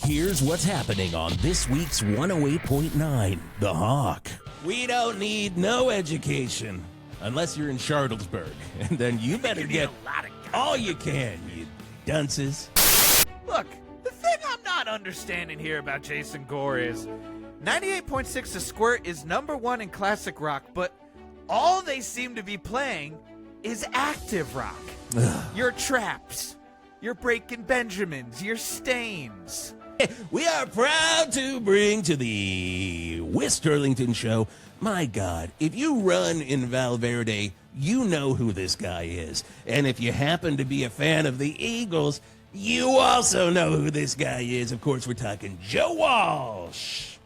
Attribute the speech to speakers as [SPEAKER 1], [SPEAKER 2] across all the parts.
[SPEAKER 1] Here's what's happening on this week's 108.9 The Hawk. We don't need no education unless you're in Charlottesburg. And then you better get all you can, you dunces.
[SPEAKER 2] Look, the thing I'm not understanding here about Jason Gore is 98.6 The Squirt is #1 in classic rock, but all they seem to be playing is active rock. Your Traps, your Breaking Benjamins, your Stains.
[SPEAKER 1] We are proud to bring to the Wes Sterlington Show. My God, if you run in Valverde, you know who this guy is. And if you happen to be a fan of the Eagles, you also know who this guy is. Of course, we're talking Joe Walsh.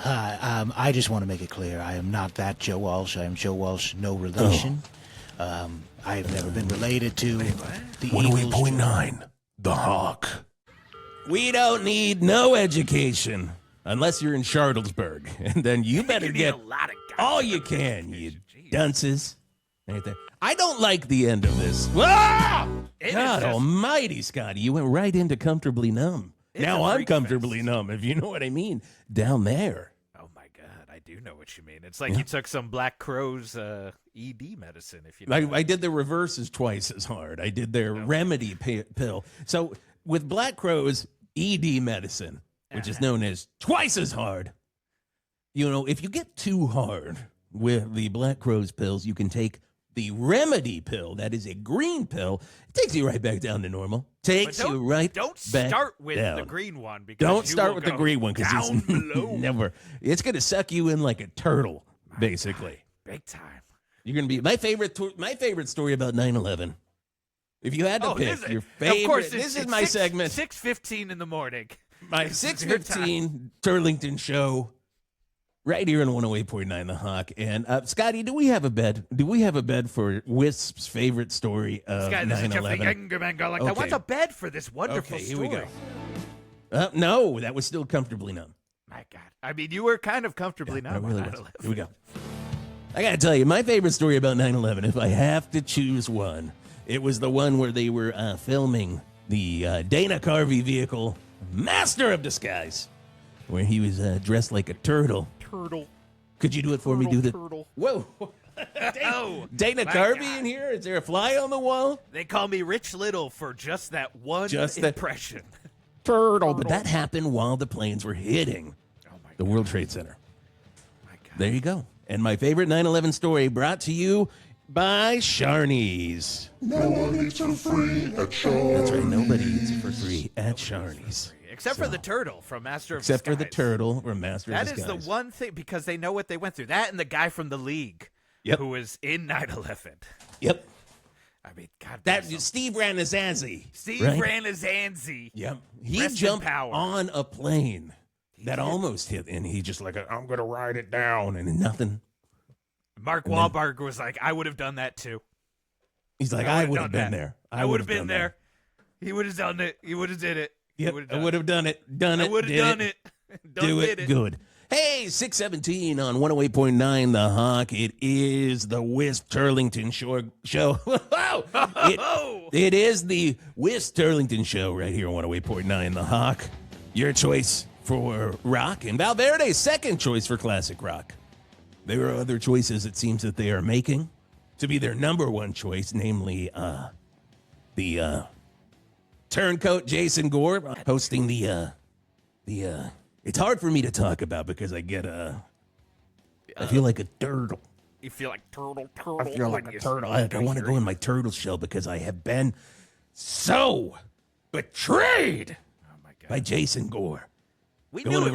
[SPEAKER 3] I just want to make it clear, I am not that Joe Walsh. I am Joe Walsh, no relation. I have never been related to the Eagles.
[SPEAKER 1] 108.9 The Hawk. We don't need no education unless you're in Charlottesburg. And then you better get all you can, you dunces. Right there. I don't like the end of this. Ah! God almighty, Scotty. You went right into comfortably numb. Now I'm comfortably numb, if you know what I mean. Down there.
[SPEAKER 2] Oh, my God. I do know what you mean. It's like you took some Black Crow's ED medicine. If you know
[SPEAKER 1] I did the reverses twice as hard. I did their remedy pill. So with Black Crow's ED medicine, which is known as twice as hard, you know, if you get too hard with the Black Crow's pills, you can take the remedy pill. That is a green pill. It takes you right back down to normal. Don't
[SPEAKER 2] start with
[SPEAKER 1] down.
[SPEAKER 2] the green one. Because
[SPEAKER 1] don't start with the green one because it's never. It's going to suck you in like a turtle, basically.
[SPEAKER 2] Big time.
[SPEAKER 1] You're going to be my favorite story about 9/11. If you had to pick your favorite,
[SPEAKER 2] of course,
[SPEAKER 1] this is my segment.
[SPEAKER 2] 6:15 in the morning.
[SPEAKER 1] My 6:15 Turlington show, right here on 108.9 The Hawk. And Scotty, do we have a bed? Do we have a bed for Wisp's favorite story of 9/11?
[SPEAKER 2] I want a bed for this wonderful
[SPEAKER 1] here
[SPEAKER 2] story.
[SPEAKER 1] we go. No, that was still comfortably numb.
[SPEAKER 2] My God. I mean, you were kind of comfortably numb.
[SPEAKER 1] Really was. Here we go. I got to tell you, my favorite story about 9/11, if I have to choose one, it was the one where they were filming the Dana Carvey vehicle, Master of Disguise, where he was dressed like a turtle. Could you do it for me? Do the
[SPEAKER 2] turtle.
[SPEAKER 1] Whoa. Dana Carvey in here? Is there a fly on the wall?
[SPEAKER 2] They call me Rich Little for just that one impression.
[SPEAKER 1] Turtle. But that happened while the planes were hitting the World Trade Center.
[SPEAKER 2] My God.
[SPEAKER 1] There you go. And my favorite 9/11 story brought to you by Sharnies.
[SPEAKER 4] No one eats for free at Sharnies.
[SPEAKER 1] That's right. Nobody eats for free at Sharnies.
[SPEAKER 2] Except for the turtle from Master of
[SPEAKER 1] Except
[SPEAKER 2] Disguise.
[SPEAKER 1] for the turtle from Master of Disguise.
[SPEAKER 2] That is the one thing, because they know what they went through. That and the guy from The League who was in 9/11.
[SPEAKER 1] Yep.
[SPEAKER 2] I mean, God.
[SPEAKER 1] That Steve Ranazanzi.
[SPEAKER 2] Steve
[SPEAKER 1] right?
[SPEAKER 2] Ranazanzi.
[SPEAKER 1] Yep. He jumped on a plane that almost hit, and he just like, I'm going to ride it down, and nothing.
[SPEAKER 2] Mark Wahlberg was like, I would have done that too.
[SPEAKER 1] He's like, I would have been there.
[SPEAKER 2] I would have been there. He would have done it. He would have did it.
[SPEAKER 1] Yep, I would have done it. I
[SPEAKER 2] would have done it.
[SPEAKER 1] Do it good. Hey, 6:17 on 108.9 The Hawk. It is the Wisp Turlington show. It is the Wisp Turlington show right here on 108.9 The Hawk. Your choice for rock, and Valverde's second choice for classic rock. There are other choices it seems that they are making to be their number one choice, namely the turncoat Jason Gore hosting the it's hard for me to talk about because I get I feel like a turtle.
[SPEAKER 2] You feel like turtle.
[SPEAKER 1] I feel like a turtle. I want to go in my turtle shell because I have been so betrayed by Jason Gore.
[SPEAKER 2] We knew it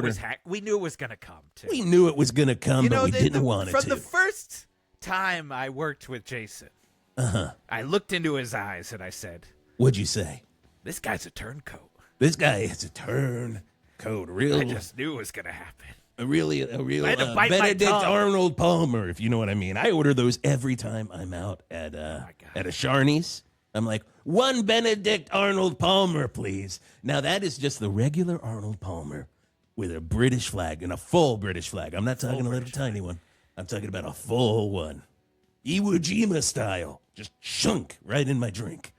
[SPEAKER 2] was going to come, too.
[SPEAKER 1] We knew it was going to come, but we didn't want it to.
[SPEAKER 2] From the first time I worked with Jason, I looked into his eyes and I said,
[SPEAKER 1] what'd you say?
[SPEAKER 2] This guy's a turncoat.
[SPEAKER 1] This guy is a turncoat.
[SPEAKER 2] I just knew it was going to happen.
[SPEAKER 1] A real Benedict Arnold Palmer, if you know what I mean. I order those every time I'm out at a Sharnies. I'm like, one Benedict Arnold Palmer, please. Now, that is just the regular Arnold Palmer with a British flag, and a full British flag. I'm not talking a little tiny one. I'm talking about a full one. Iwo Jima style. Just shunk right in my drink.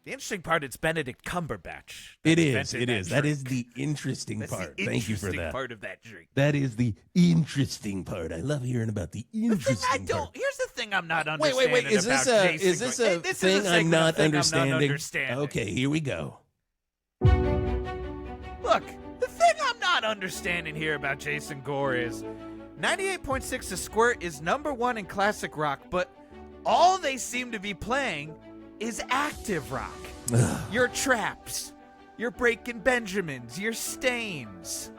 [SPEAKER 2] The interesting part, it's Benedict Cumberbatch.
[SPEAKER 1] It
[SPEAKER 2] invented
[SPEAKER 1] is.
[SPEAKER 2] that
[SPEAKER 1] That
[SPEAKER 2] drink.
[SPEAKER 1] is the interesting
[SPEAKER 2] That's
[SPEAKER 1] part.
[SPEAKER 2] the
[SPEAKER 1] Thank you for
[SPEAKER 2] interesting
[SPEAKER 1] that.
[SPEAKER 2] part of that drink.
[SPEAKER 1] That is the interesting part. I love hearing about the
[SPEAKER 2] The thing
[SPEAKER 1] interesting
[SPEAKER 2] I don't.
[SPEAKER 1] part.
[SPEAKER 2] Here's the thing I'm not
[SPEAKER 1] Wait,
[SPEAKER 2] understanding.
[SPEAKER 1] Is this
[SPEAKER 2] about
[SPEAKER 1] a
[SPEAKER 2] Jason
[SPEAKER 1] is this
[SPEAKER 2] Gore.
[SPEAKER 1] a
[SPEAKER 2] Hey, this
[SPEAKER 1] thing
[SPEAKER 2] is a
[SPEAKER 1] I'm
[SPEAKER 2] segment
[SPEAKER 1] not
[SPEAKER 2] of thing
[SPEAKER 1] understanding?
[SPEAKER 2] I'm not understanding.
[SPEAKER 1] Okay, here we go.
[SPEAKER 2] Look, the thing I'm not understanding here about Jason Gore is 98.6 The Squirt is #1 in classic rock, but all they seem to be playing is active rock. Your Traps, your Breaking Benjamins, your Stains.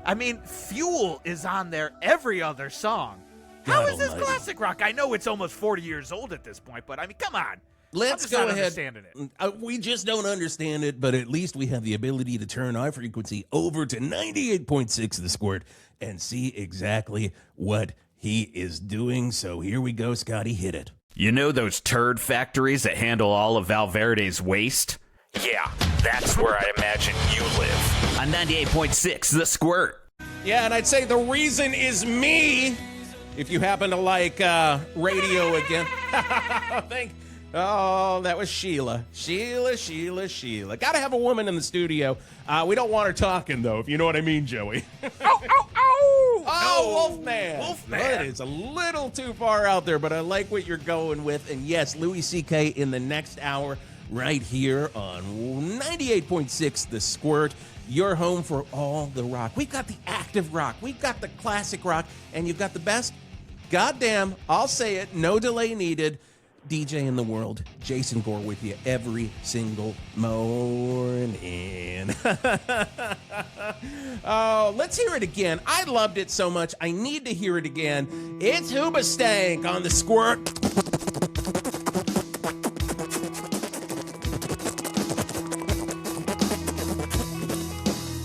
[SPEAKER 2] I mean, Fuel is on there every other song. How
[SPEAKER 1] God
[SPEAKER 2] is this
[SPEAKER 1] almighty.
[SPEAKER 2] classic rock? I know it's almost 40 years old at this point, but I mean, come on. I'm
[SPEAKER 1] Let's
[SPEAKER 2] just
[SPEAKER 1] go
[SPEAKER 2] not
[SPEAKER 1] ahead.
[SPEAKER 2] understanding it.
[SPEAKER 1] We just don't understand it, but at least we have the ability to turn our frequency over to 98.6 The Squirt and see exactly what he is doing. So here we go, Scotty, hit it.
[SPEAKER 5] You know those turd factories that handle all of Valverde's waste? Yeah, that's where I imagine you live. On 98.6 The Squirt.
[SPEAKER 1] Yeah, and I'd say the reason is me. If you happen to like radio again. Oh, that was Sheila. Sheila. Gotta have a woman in the studio. We don't want her talking, though, if you know what I mean, Joey. Oh, Wolfman.
[SPEAKER 2] Wolfman.
[SPEAKER 1] That is a little too far out there, but I like what you're going with. And yes, Louis C.K. in the next hour right here on 98.6 The Squirt, your home for all the rock. We've got the active rock. We've got the classic rock. And you've got the best, goddamn, I'll say it, no delay needed, DJ in the world, Jason Gore, with you every single morning. Oh, let's hear it again. I loved it so much. I need to hear it again. It's Hoobastank on The Squirt.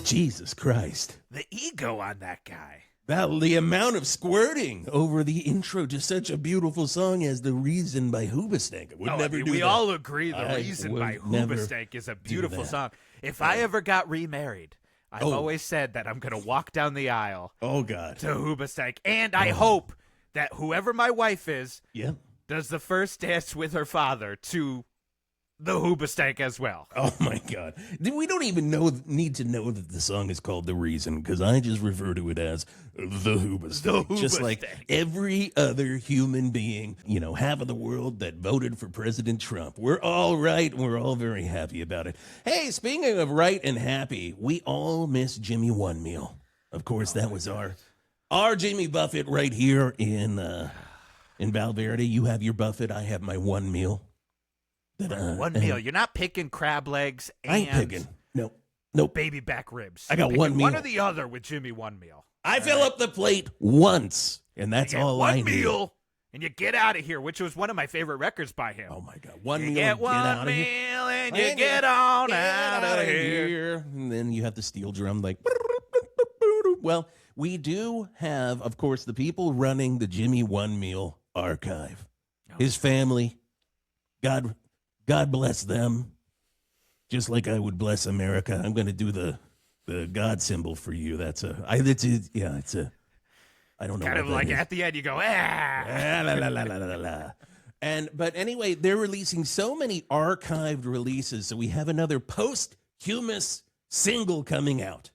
[SPEAKER 1] Jesus Christ.
[SPEAKER 2] The ego on that guy.
[SPEAKER 1] The amount of squirting over the intro to such a beautiful song as The Reason by Hoobastank. I would never do
[SPEAKER 2] we
[SPEAKER 1] that.
[SPEAKER 2] all agree The
[SPEAKER 1] I
[SPEAKER 2] Reason
[SPEAKER 1] would
[SPEAKER 2] by
[SPEAKER 1] never
[SPEAKER 2] Hoobastank is a beautiful
[SPEAKER 1] that.
[SPEAKER 2] song. If I ever got remarried, I've
[SPEAKER 1] Oh.
[SPEAKER 2] always said that I'm going to walk down the aisle
[SPEAKER 1] Oh, God.
[SPEAKER 2] to Hoobastank, and I hope that whoever my wife is
[SPEAKER 1] Yeah.
[SPEAKER 2] does the first dance with her father to the Hoobastank as well.
[SPEAKER 1] Oh, my God. We don't even need to know that the song is called The Reason, because I just refer to it as The Hoobastank.
[SPEAKER 2] The
[SPEAKER 1] Just like
[SPEAKER 2] Hoobastank.
[SPEAKER 1] every other human being, half of the world that voted for President Trump. We're all right, and we're all very happy about it. Hey, speaking of right and happy, we all miss Jimmy One Meal. Of course, that was our Jimmy Buffett right here in Valverde. You have your Buffett, I have my One Meal.
[SPEAKER 2] One meal. You're not picking crab legs
[SPEAKER 1] I ain't
[SPEAKER 2] and
[SPEAKER 1] picking. Nope.
[SPEAKER 2] baby back ribs.
[SPEAKER 1] I got
[SPEAKER 2] You're
[SPEAKER 1] one
[SPEAKER 2] picking One
[SPEAKER 1] meal.
[SPEAKER 2] or the other with Jimmy One Meal.
[SPEAKER 1] I fill up the plate once, and that's
[SPEAKER 2] You get
[SPEAKER 1] all
[SPEAKER 2] one
[SPEAKER 1] I need.
[SPEAKER 2] meal, and you get out of here, which was one of my favorite records by him.
[SPEAKER 1] Oh my God! One
[SPEAKER 2] you
[SPEAKER 1] meal,
[SPEAKER 2] get
[SPEAKER 1] and
[SPEAKER 2] one
[SPEAKER 1] out of
[SPEAKER 2] meal,
[SPEAKER 1] here.
[SPEAKER 2] and you
[SPEAKER 1] And
[SPEAKER 2] get on
[SPEAKER 1] Get
[SPEAKER 2] out of here.
[SPEAKER 1] And then you have the steel drum, like. Well, we do have, of course, the people running the Jimmy One Meal archive. His family, God bless them. Just like I would bless America, I'm going to do the God symbol for you. I don't know.
[SPEAKER 2] Kind of
[SPEAKER 1] what that
[SPEAKER 2] like
[SPEAKER 1] is.
[SPEAKER 2] at the end, you go, ah.
[SPEAKER 1] La, la, la, la, la, la, la. But anyway, they're releasing so many archived releases, so we have another posthumous single coming out.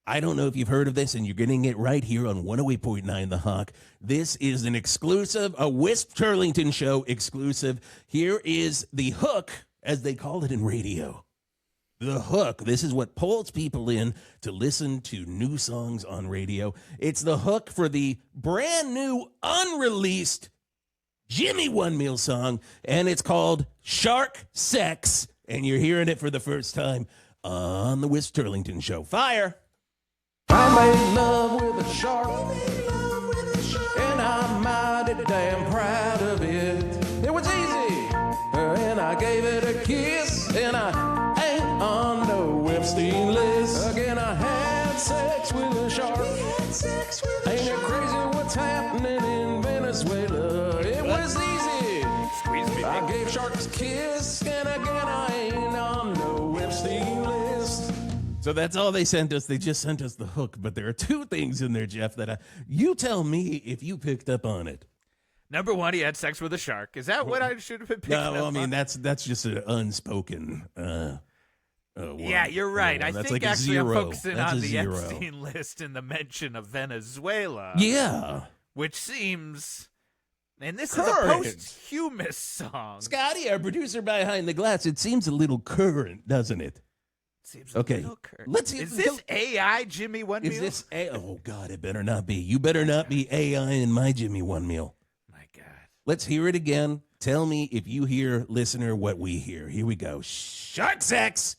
[SPEAKER 1] I don't know if you've heard of this, and you're getting it right here on 108.9 The Hawk. This is an exclusive, a Wisp Turlington Show exclusive. Here is the hook, as they call it in radio. The hook. This is what pulls people in to listen to new songs on radio. It's the hook for the brand new, unreleased Jimmy One Meal song, and it's called Shark Sex, and you're hearing it for the first time on the Wisp Turlington Show. Fire! I made love with a shark, and I'm mighty damn proud of it. It was easy, and I gave it a kiss, and I ain't on no Epstein list. Again, I had sex with a shark. Ain't it crazy what's happening in Venezuela? It was easy.
[SPEAKER 2] Squeeze me.
[SPEAKER 1] I gave sharks a kiss, and again, I ain't on no Epstein list. So that's all they sent us. They just sent us the hook. But there are two things in there, Jeff, that you tell me if you picked up on it.
[SPEAKER 2] Number one, he had sex with a shark. Is that what I should have been picking up
[SPEAKER 1] No, I mean
[SPEAKER 2] on?
[SPEAKER 1] that's just an unspoken.
[SPEAKER 2] Yeah, you're right. I
[SPEAKER 1] That's
[SPEAKER 2] think
[SPEAKER 1] like a
[SPEAKER 2] actually I'm
[SPEAKER 1] zero.
[SPEAKER 2] focusing
[SPEAKER 1] That's
[SPEAKER 2] on
[SPEAKER 1] a
[SPEAKER 2] the
[SPEAKER 1] zero.
[SPEAKER 2] Epstein list and the mention of Venezuela.
[SPEAKER 1] Yeah,
[SPEAKER 2] Which seems, and this
[SPEAKER 1] Current.
[SPEAKER 2] is a posthumous song.
[SPEAKER 1] Scotty, our producer behind the glass. It seems a little current, doesn't it?
[SPEAKER 2] Seems
[SPEAKER 1] Okay,
[SPEAKER 2] a little current.
[SPEAKER 1] let's-
[SPEAKER 2] Is this AI Jimmy One
[SPEAKER 1] Is
[SPEAKER 2] Meal?
[SPEAKER 1] this oh God, it better not be. You better not be AI in my Jimmy One Meal.
[SPEAKER 2] My God.
[SPEAKER 1] Let's hear it again. Tell me if you hear, listener, what we hear. Here we go. Shark sex.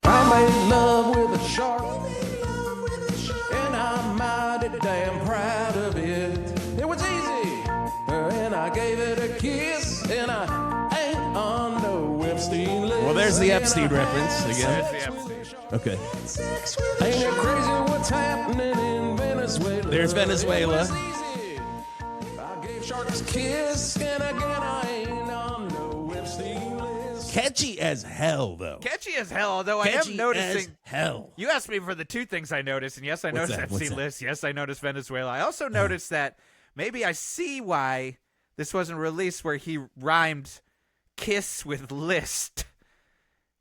[SPEAKER 1] I made love with a shark, and I'm mighty damn proud of it. It was easy, and I gave it a kiss, and I ain't on no Epstein list. Well, there's the Epstein reference again.
[SPEAKER 2] There's the Epstein.
[SPEAKER 1] Okay. Ain't it crazy what's happening in Venezuela? There's Venezuela. It was easy. I gave sharks a kiss, and again I ain't on no Epstein list. Catchy as hell, though.
[SPEAKER 2] Catchy as hell, although I
[SPEAKER 1] Catchy
[SPEAKER 2] am noticing.
[SPEAKER 1] as hell.
[SPEAKER 2] You asked me for the two things I noticed, and yes, I
[SPEAKER 1] What's
[SPEAKER 2] noticed
[SPEAKER 1] that? What's
[SPEAKER 2] Epstein
[SPEAKER 1] that?
[SPEAKER 2] list. Yes, I noticed Venezuela. I also noticed that maybe I see why this wasn't released, where he rhymed kiss with list.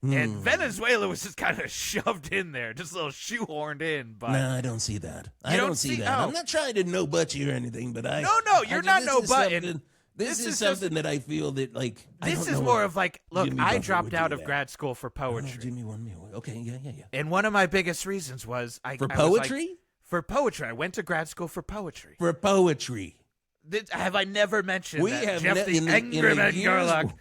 [SPEAKER 2] And Venezuela was just kind of shoved in there, just a little shoehorned in. But
[SPEAKER 1] No, I don't see that. I
[SPEAKER 2] You
[SPEAKER 1] don't
[SPEAKER 2] don't
[SPEAKER 1] see
[SPEAKER 2] see-
[SPEAKER 1] that.
[SPEAKER 2] oh.
[SPEAKER 1] I'm not trying to no butt you or anything, but I.
[SPEAKER 2] No, you're not
[SPEAKER 1] this
[SPEAKER 2] no
[SPEAKER 1] is
[SPEAKER 2] butting.
[SPEAKER 1] something- This
[SPEAKER 2] This
[SPEAKER 1] is
[SPEAKER 2] is just-
[SPEAKER 1] something that I feel that like. I
[SPEAKER 2] this
[SPEAKER 1] don't
[SPEAKER 2] is
[SPEAKER 1] know
[SPEAKER 2] more
[SPEAKER 1] if
[SPEAKER 2] of like, look,
[SPEAKER 1] Jimmy
[SPEAKER 2] I
[SPEAKER 1] Buffett
[SPEAKER 2] dropped
[SPEAKER 1] would
[SPEAKER 2] out
[SPEAKER 1] do
[SPEAKER 2] of
[SPEAKER 1] that.
[SPEAKER 2] grad school for poetry.
[SPEAKER 1] Jimmy One Meal. Okay, yeah.
[SPEAKER 2] And one of my biggest reasons was I
[SPEAKER 1] For
[SPEAKER 2] I was like-
[SPEAKER 1] poetry?
[SPEAKER 2] for poetry. I went to grad school for poetry.
[SPEAKER 1] For poetry.
[SPEAKER 2] Have I never mentioned
[SPEAKER 1] We
[SPEAKER 2] that
[SPEAKER 1] have
[SPEAKER 2] Jeff
[SPEAKER 1] ne-
[SPEAKER 2] the
[SPEAKER 1] in the
[SPEAKER 2] Angryman
[SPEAKER 1] years
[SPEAKER 2] Garlock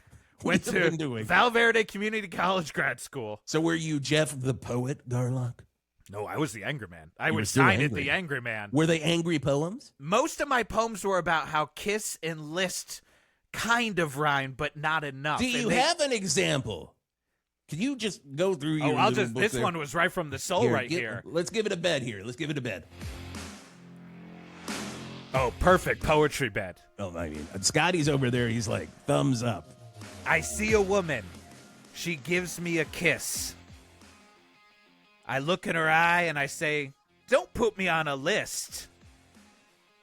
[SPEAKER 1] we
[SPEAKER 2] went
[SPEAKER 1] have
[SPEAKER 2] to
[SPEAKER 1] been doing.
[SPEAKER 2] Valverde Community College grad school?
[SPEAKER 1] So were you Jeff the poet, Garlock?
[SPEAKER 2] No, I was the Angry Man. I
[SPEAKER 1] You were
[SPEAKER 2] was
[SPEAKER 1] still
[SPEAKER 2] signed
[SPEAKER 1] angry.
[SPEAKER 2] at the Angry Man.
[SPEAKER 1] Were they angry poems?
[SPEAKER 2] Most of my poems were about how Kiss and List kind of rhymed, but not enough.
[SPEAKER 1] Do
[SPEAKER 2] And
[SPEAKER 1] you
[SPEAKER 2] they-
[SPEAKER 1] have an example? Can you just go through your
[SPEAKER 2] Oh, I'll
[SPEAKER 1] little
[SPEAKER 2] just.
[SPEAKER 1] book
[SPEAKER 2] This
[SPEAKER 1] there?
[SPEAKER 2] one was right from the soul right here.
[SPEAKER 1] Let's give it a bed here. Let's give it a bed.
[SPEAKER 2] Oh, perfect poetry bed.
[SPEAKER 1] Oh, I mean, Scotty's over there. He's like, thumbs up.
[SPEAKER 2] I see a woman. She gives me a kiss. I look in her eye and I say, "Don't put me on a list."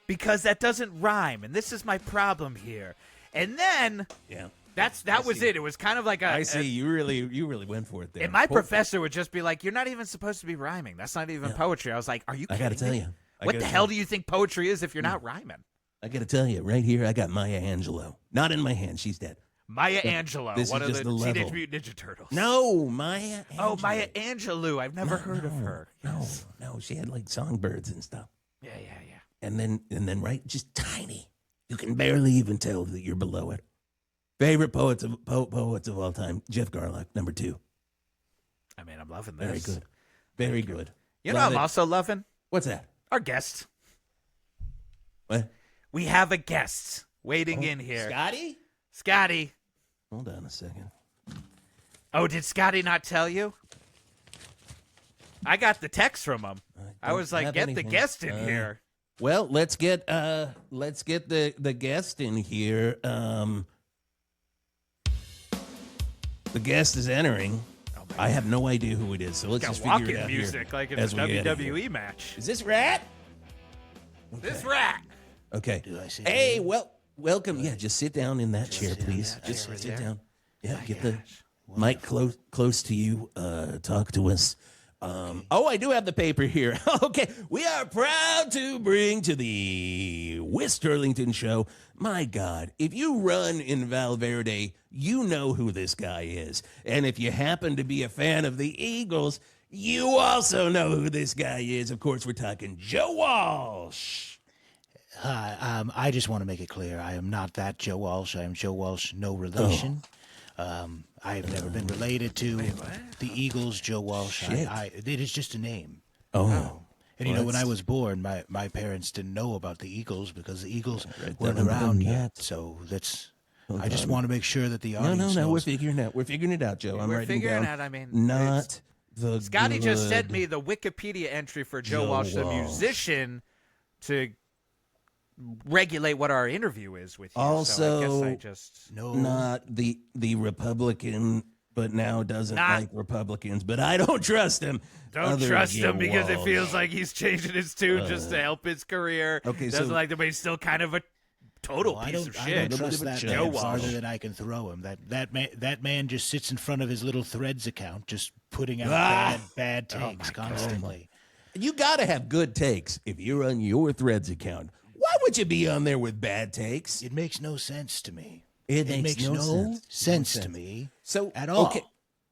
[SPEAKER 2] Because that doesn't rhyme, and this is my problem here. And then
[SPEAKER 1] Yeah.
[SPEAKER 2] that was
[SPEAKER 1] see.
[SPEAKER 2] it. It was kind of like a
[SPEAKER 1] I see. You really went for it there.
[SPEAKER 2] and my
[SPEAKER 1] Poor-
[SPEAKER 2] professor would just be like, "You're not even supposed to be rhyming. That's not even poetry." I was like, "Are you
[SPEAKER 1] I
[SPEAKER 2] kidding
[SPEAKER 1] gotta tell
[SPEAKER 2] me?
[SPEAKER 1] you. I
[SPEAKER 2] What
[SPEAKER 1] gotta
[SPEAKER 2] the
[SPEAKER 1] tell
[SPEAKER 2] hell
[SPEAKER 1] you.
[SPEAKER 2] do you think poetry is if you're not rhyming?"
[SPEAKER 1] I got to tell you, right here, I got Maya Angelou. Not in my hand. She's dead.
[SPEAKER 2] Maya Angelou,
[SPEAKER 1] this
[SPEAKER 2] one
[SPEAKER 1] is
[SPEAKER 2] of
[SPEAKER 1] just
[SPEAKER 2] the
[SPEAKER 1] the
[SPEAKER 2] Teenage
[SPEAKER 1] level.
[SPEAKER 2] Mutant Ninja Turtles.
[SPEAKER 1] No, Maya Angelou.
[SPEAKER 2] Oh, Maya Angelou. I've never heard of her.
[SPEAKER 1] No. She had like songbirds and stuff.
[SPEAKER 2] Yeah.
[SPEAKER 1] And then right, just tiny. You can barely even tell that you're below it. Favorite poets of all time, Jeff Garlock, number 2.
[SPEAKER 2] I mean, I'm loving this.
[SPEAKER 1] Very good. Very good.
[SPEAKER 2] You know,
[SPEAKER 1] Love
[SPEAKER 2] I'm
[SPEAKER 1] it.
[SPEAKER 2] also loving
[SPEAKER 1] What's that?
[SPEAKER 2] our guest.
[SPEAKER 1] What?
[SPEAKER 2] We have a guest waiting in here.
[SPEAKER 1] Scotty?
[SPEAKER 2] Scotty.
[SPEAKER 1] Hold on a second.
[SPEAKER 2] Oh, did Scotty not tell you? I got the text from him. I
[SPEAKER 1] don't
[SPEAKER 2] was like,
[SPEAKER 1] have
[SPEAKER 2] get
[SPEAKER 1] anything.
[SPEAKER 2] the guest in here.
[SPEAKER 1] Well, let's get the guest in here. The guest is entering. I have no idea who it is, so let's
[SPEAKER 2] Got
[SPEAKER 1] just figure
[SPEAKER 2] walking
[SPEAKER 1] it out
[SPEAKER 2] music
[SPEAKER 1] here
[SPEAKER 2] like in a
[SPEAKER 1] as we get in here.
[SPEAKER 2] WWE match.
[SPEAKER 1] Is this Rat?
[SPEAKER 2] This rat.
[SPEAKER 1] Okay.
[SPEAKER 3] Do I see
[SPEAKER 1] Hey,
[SPEAKER 3] you?
[SPEAKER 1] welcome. Yeah, just sit down in that chair,
[SPEAKER 3] sit down in
[SPEAKER 1] please.
[SPEAKER 3] that
[SPEAKER 1] Just
[SPEAKER 2] chair
[SPEAKER 1] sit
[SPEAKER 2] right there.
[SPEAKER 1] down. Yeah, get the mic close to you. Talk to us. Oh, I do have the paper here. Okay, we are proud to bring to the West Turlington Show. My God, if you run in Valverde, you know who this guy is. And if you happen to be a fan of the Eagles, you also know who this guy is. Of course, we're talking Joe Walsh.
[SPEAKER 3] Hi, I just want to make it clear. I am not that Joe Walsh. I am Joe Walsh, no relation. I have never been related to the Eagles, Joe Walsh.
[SPEAKER 1] Shit.
[SPEAKER 3] It is just a name.
[SPEAKER 1] Oh.
[SPEAKER 3] And you
[SPEAKER 1] Well,
[SPEAKER 3] know, when I
[SPEAKER 1] that's-
[SPEAKER 3] was born, my parents didn't know about the Eagles because the Eagles
[SPEAKER 1] Right,
[SPEAKER 3] weren't
[SPEAKER 1] dun, dun,
[SPEAKER 3] around
[SPEAKER 1] dun,
[SPEAKER 3] yet.
[SPEAKER 1] that.
[SPEAKER 3] So that's. I just want to make sure that the
[SPEAKER 1] No,
[SPEAKER 3] audience
[SPEAKER 1] we're
[SPEAKER 3] knows.
[SPEAKER 1] figuring it out. We're figuring it out, Joe. I'm
[SPEAKER 2] We're
[SPEAKER 1] writing
[SPEAKER 2] figuring
[SPEAKER 1] down.
[SPEAKER 2] out, I mean,
[SPEAKER 1] not the
[SPEAKER 2] Scotty just sent
[SPEAKER 1] good-
[SPEAKER 2] me the Wikipedia entry for Joe
[SPEAKER 1] Joe
[SPEAKER 2] Walsh, the
[SPEAKER 1] Walsh.
[SPEAKER 2] musician, to regulate what our interview is with you.
[SPEAKER 1] Also,
[SPEAKER 2] so I guess I just
[SPEAKER 3] No,
[SPEAKER 1] not the Republican, but now doesn't
[SPEAKER 2] Not-
[SPEAKER 1] like Republicans. But I don't trust him.
[SPEAKER 2] don't
[SPEAKER 1] Other
[SPEAKER 2] trust
[SPEAKER 1] Joe
[SPEAKER 2] him because it
[SPEAKER 1] Walsh.
[SPEAKER 2] feels like he's changing his tune just to help his career.
[SPEAKER 1] Okay,
[SPEAKER 2] Doesn't
[SPEAKER 1] so-
[SPEAKER 2] like him, but he's still kind of a total
[SPEAKER 3] I
[SPEAKER 2] piece
[SPEAKER 3] don't,
[SPEAKER 2] of
[SPEAKER 3] I
[SPEAKER 2] shit.
[SPEAKER 3] don't trust
[SPEAKER 1] Little bit
[SPEAKER 3] that
[SPEAKER 1] of
[SPEAKER 3] man
[SPEAKER 2] Joe
[SPEAKER 3] farther
[SPEAKER 2] Walsh.
[SPEAKER 3] than I can throw him. That man just sits in front of his little Threads account, just putting out bad takes constantly.
[SPEAKER 1] You got to have good takes if you're on your Threads account. Why would you be on there with bad takes?
[SPEAKER 3] It makes no sense to me.
[SPEAKER 1] It
[SPEAKER 3] It
[SPEAKER 1] makes
[SPEAKER 3] makes
[SPEAKER 1] no
[SPEAKER 3] no
[SPEAKER 1] sense.
[SPEAKER 3] sense
[SPEAKER 1] No
[SPEAKER 3] to
[SPEAKER 1] sense.
[SPEAKER 3] me
[SPEAKER 1] So
[SPEAKER 3] at all.
[SPEAKER 1] Okay,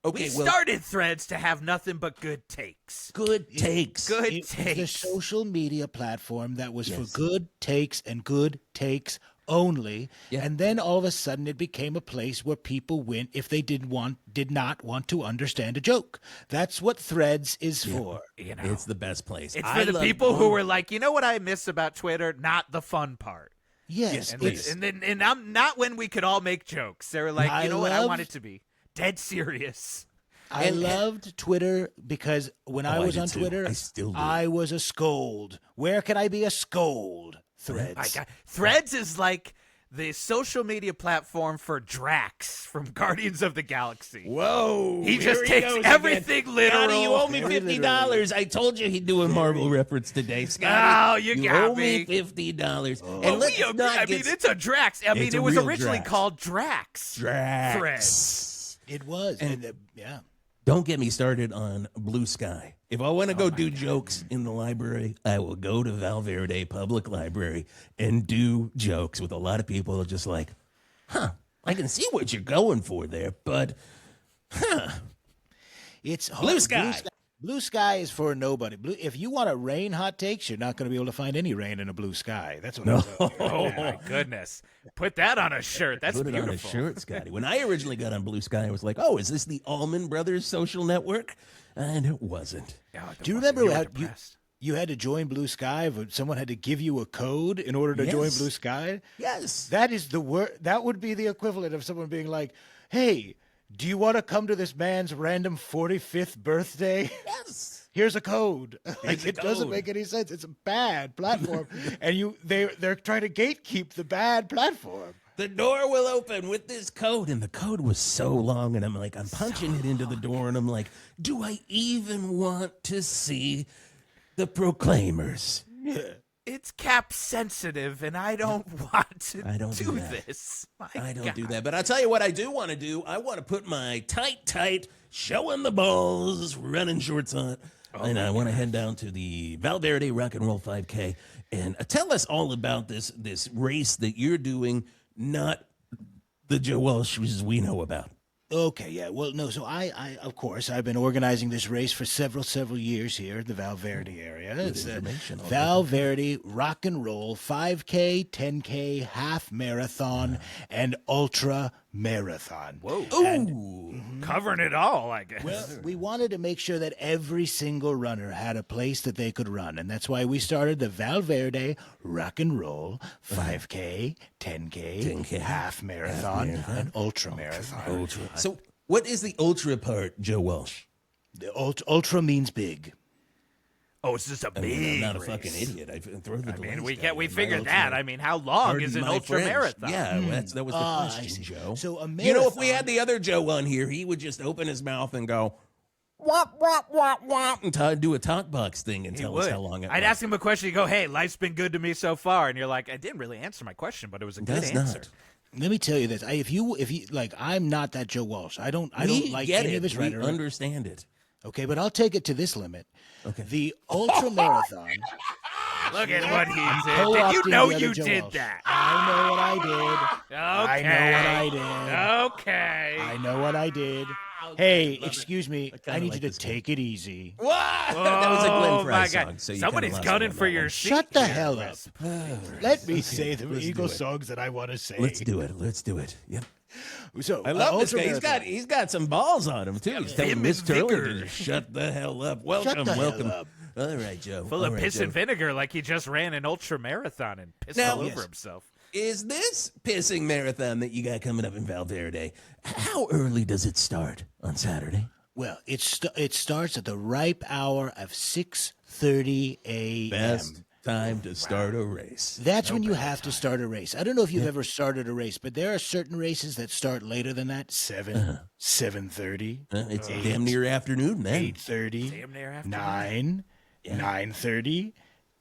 [SPEAKER 2] We
[SPEAKER 1] well,
[SPEAKER 2] started Threads to have nothing but good takes.
[SPEAKER 1] good takes.
[SPEAKER 2] Good
[SPEAKER 3] It was a
[SPEAKER 2] takes.
[SPEAKER 3] social media platform that was
[SPEAKER 1] Yes.
[SPEAKER 3] for good takes and good takes only.
[SPEAKER 1] Yeah.
[SPEAKER 3] And then all of a sudden it became a place where people went if they did not want to understand a joke. That's what Threads is for.
[SPEAKER 2] You know,
[SPEAKER 1] It's the best place.
[SPEAKER 2] it's
[SPEAKER 1] I
[SPEAKER 2] for the
[SPEAKER 1] love
[SPEAKER 2] people who
[SPEAKER 1] going-
[SPEAKER 2] were like, you know what I miss about Twitter? Not the fun part.
[SPEAKER 3] Yes,
[SPEAKER 2] And,
[SPEAKER 3] it's,
[SPEAKER 2] and I'm not when we could all make jokes. They were like,
[SPEAKER 3] I
[SPEAKER 2] you know what? I
[SPEAKER 3] love-
[SPEAKER 2] want it to be dead serious.
[SPEAKER 3] I loved Twitter because when I
[SPEAKER 1] I
[SPEAKER 3] was
[SPEAKER 1] did
[SPEAKER 3] on
[SPEAKER 1] too.
[SPEAKER 3] Twitter,
[SPEAKER 1] I still do.
[SPEAKER 3] I was a scold. Where can I be a scold? Threads.
[SPEAKER 2] My God. Threads is like the social media platform for Drax from Guardians of the Galaxy.
[SPEAKER 1] Whoa!
[SPEAKER 2] He just
[SPEAKER 1] here
[SPEAKER 2] takes
[SPEAKER 1] goes
[SPEAKER 2] everything
[SPEAKER 1] again.
[SPEAKER 2] literal.
[SPEAKER 1] Scotty, you owe me
[SPEAKER 3] Very
[SPEAKER 1] $50. I told you he'd do a Marvel reference today, Scotty.
[SPEAKER 2] Oh, you got
[SPEAKER 1] owe me
[SPEAKER 2] me.
[SPEAKER 1] $50.
[SPEAKER 2] Well,
[SPEAKER 1] And let's
[SPEAKER 2] we agree.
[SPEAKER 1] not
[SPEAKER 2] I mean,
[SPEAKER 1] get
[SPEAKER 2] it's a Drax. I mean,
[SPEAKER 1] It's
[SPEAKER 2] it
[SPEAKER 1] a
[SPEAKER 2] was
[SPEAKER 1] real
[SPEAKER 2] originally
[SPEAKER 1] Drax.
[SPEAKER 2] called Drax.
[SPEAKER 1] Drax.
[SPEAKER 2] Threads.
[SPEAKER 3] It was. Yeah.
[SPEAKER 1] Don't get me started on Blue Sky. If I want to go do jokes in the library, I will go to Valverde Public Library and do jokes with a lot of people just like, I can see what you're going for there, but
[SPEAKER 3] It's hard.
[SPEAKER 1] Blue Sky.
[SPEAKER 3] Blue sky is for nobody. If you want to rain hot takes, you're not going to be able to find any rain in a blue sky. That's what I'm saying.
[SPEAKER 2] Oh my goodness! Put that on a shirt. That's
[SPEAKER 1] put it
[SPEAKER 2] beautiful.
[SPEAKER 1] on a shirt, Scotty. When I originally got on Blue Sky, I was like, oh, is this the Allman Brothers social network? And it wasn't.
[SPEAKER 3] Do you remember how
[SPEAKER 2] depressed.
[SPEAKER 3] you had to join Blue Sky, but someone had to give you a code in order to join
[SPEAKER 1] Yes.
[SPEAKER 3] Blue Sky?
[SPEAKER 1] Yes.
[SPEAKER 3] That is the word. That would be the equivalent of someone being like, "Hey, do you want to come to this man's random 45th birthday?
[SPEAKER 1] Yes.
[SPEAKER 3] Here's a code." Like,
[SPEAKER 1] a
[SPEAKER 3] it doesn't
[SPEAKER 1] code.
[SPEAKER 3] make any sense. It's a bad platform, and they're trying to gatekeep the bad platform.
[SPEAKER 1] The door will open with this code. And the code was so long. And I'm like, I'm punching it into the door. And I'm like, do I even want to see the Proclaimers?
[SPEAKER 2] It's cap sensitive, and I don't want to
[SPEAKER 1] I don't do
[SPEAKER 2] do
[SPEAKER 1] that.
[SPEAKER 2] this. My
[SPEAKER 1] I don't
[SPEAKER 2] God.
[SPEAKER 1] do that. But I'll tell you what I do want to do. I want to put my tight, showing the balls, running shorts on. And I want to head down to the Valverde Rock and Roll 5K and tell us all about this race that you're doing, not the Joe Walshes we know about.
[SPEAKER 3] Okay, yeah. Well, no. So I of course, I've been organizing this race for several years here in the Valverde area. It's the
[SPEAKER 1] information on
[SPEAKER 3] Valverde Rock and Roll 5K, 10K, half marathon, and ultra marathon.
[SPEAKER 2] Whoa.
[SPEAKER 1] Ooh.
[SPEAKER 2] Covering it all, I guess.
[SPEAKER 3] Well, we wanted to make sure that every single runner had a place that they could run, and that's why we started the Valverde Rock and Roll 5K, 10K,
[SPEAKER 1] 10K,
[SPEAKER 3] half marathon, and ultra marathon.
[SPEAKER 1] Ultra. So what is the ultra part, Joe Walsh?
[SPEAKER 3] The ultra means big.
[SPEAKER 2] Oh, it's just a
[SPEAKER 1] I mean,
[SPEAKER 2] big
[SPEAKER 1] I'm not a
[SPEAKER 2] race.
[SPEAKER 1] fucking idiot. I throw the
[SPEAKER 2] I mean,
[SPEAKER 1] delays
[SPEAKER 2] we
[SPEAKER 1] down.
[SPEAKER 2] we
[SPEAKER 1] My
[SPEAKER 2] figured
[SPEAKER 1] ultra-
[SPEAKER 2] that. I mean, how long
[SPEAKER 1] Pardon
[SPEAKER 2] is an
[SPEAKER 1] my
[SPEAKER 2] ultra
[SPEAKER 1] French.
[SPEAKER 2] marathon?
[SPEAKER 1] Yeah, that was the
[SPEAKER 3] I
[SPEAKER 1] question,
[SPEAKER 3] see.
[SPEAKER 1] Joe.
[SPEAKER 3] So a
[SPEAKER 1] You know, if we
[SPEAKER 3] marathon-
[SPEAKER 1] had the other Joe on here, he would just open his mouth and go, wop, wop, wop, wop, and do a talk box thing and
[SPEAKER 2] He
[SPEAKER 1] tell
[SPEAKER 2] would.
[SPEAKER 1] us how long it
[SPEAKER 2] I'd
[SPEAKER 1] was.
[SPEAKER 2] ask him a question. You go, "Hey, life's been good to me so far," and you're like, "I didn't really answer my question, but it was a good
[SPEAKER 1] Does
[SPEAKER 2] answer."
[SPEAKER 1] not.
[SPEAKER 3] Let me tell you this: if you like, I'm not that Joe Walsh. I don't
[SPEAKER 1] We
[SPEAKER 3] like
[SPEAKER 1] get
[SPEAKER 3] any
[SPEAKER 1] it.
[SPEAKER 3] of his
[SPEAKER 1] We
[SPEAKER 3] rhetoric.
[SPEAKER 1] understand it.
[SPEAKER 3] Okay, but I'll take it to this limit.
[SPEAKER 1] Okay.
[SPEAKER 3] The ultra marathon.
[SPEAKER 2] Look at what he did. Did
[SPEAKER 3] co-opting
[SPEAKER 2] you know
[SPEAKER 3] the other
[SPEAKER 2] you
[SPEAKER 3] Joe
[SPEAKER 2] did
[SPEAKER 3] Walsh.
[SPEAKER 2] that?
[SPEAKER 3] I know what I did.
[SPEAKER 2] Okay.
[SPEAKER 3] I know what I did.
[SPEAKER 2] Okay.
[SPEAKER 3] I know what I did. Hey, excuse me.
[SPEAKER 1] kinda
[SPEAKER 3] I need
[SPEAKER 1] like
[SPEAKER 3] you
[SPEAKER 1] this
[SPEAKER 3] to take it easy.
[SPEAKER 1] What? that was a Glenn
[SPEAKER 2] Oh
[SPEAKER 1] Fry
[SPEAKER 2] my
[SPEAKER 1] song.
[SPEAKER 2] God!
[SPEAKER 1] So you
[SPEAKER 2] Somebody's
[SPEAKER 1] kinda lost
[SPEAKER 2] gunning
[SPEAKER 1] me on
[SPEAKER 2] for
[SPEAKER 1] that
[SPEAKER 2] your
[SPEAKER 1] one.
[SPEAKER 2] seat.
[SPEAKER 3] Shut the
[SPEAKER 2] here,
[SPEAKER 3] hell up.
[SPEAKER 2] Wisp.
[SPEAKER 3] Let me say the
[SPEAKER 1] let's
[SPEAKER 3] Eagle
[SPEAKER 1] do it.
[SPEAKER 3] songs that I want to say.
[SPEAKER 1] Let's do it. Let's do it. Yep.
[SPEAKER 3] So
[SPEAKER 1] I love this
[SPEAKER 3] ultra
[SPEAKER 1] guy.
[SPEAKER 3] marathon.
[SPEAKER 1] He's got some balls on him too. He's telling
[SPEAKER 2] vim
[SPEAKER 1] Miss
[SPEAKER 2] and
[SPEAKER 1] Turlington
[SPEAKER 2] vigor.
[SPEAKER 1] to shut the hell up. Welcome,
[SPEAKER 3] the hell
[SPEAKER 1] welcome.
[SPEAKER 3] up.
[SPEAKER 1] All right, Joe.
[SPEAKER 2] Full
[SPEAKER 1] All
[SPEAKER 2] of
[SPEAKER 1] right,
[SPEAKER 2] piss
[SPEAKER 1] Joe.
[SPEAKER 2] and vinegar, like he just ran an ultra marathon and pissed
[SPEAKER 1] Now-
[SPEAKER 2] all over
[SPEAKER 1] Yes.
[SPEAKER 2] himself.
[SPEAKER 1] Is this pissing marathon that you got coming up in Valverde? How early does it start on Saturday?
[SPEAKER 3] Well, it starts at the ripe hour of 6:30 a.m.
[SPEAKER 1] Best time to start a race.
[SPEAKER 3] That's when you have to start a race. I don't know if you've ever started a race, but there are certain races that start later than that. 7:30,
[SPEAKER 1] It's damn near afternoon then.
[SPEAKER 3] 8:30,
[SPEAKER 2] Damn near after.
[SPEAKER 3] 9, 9:30,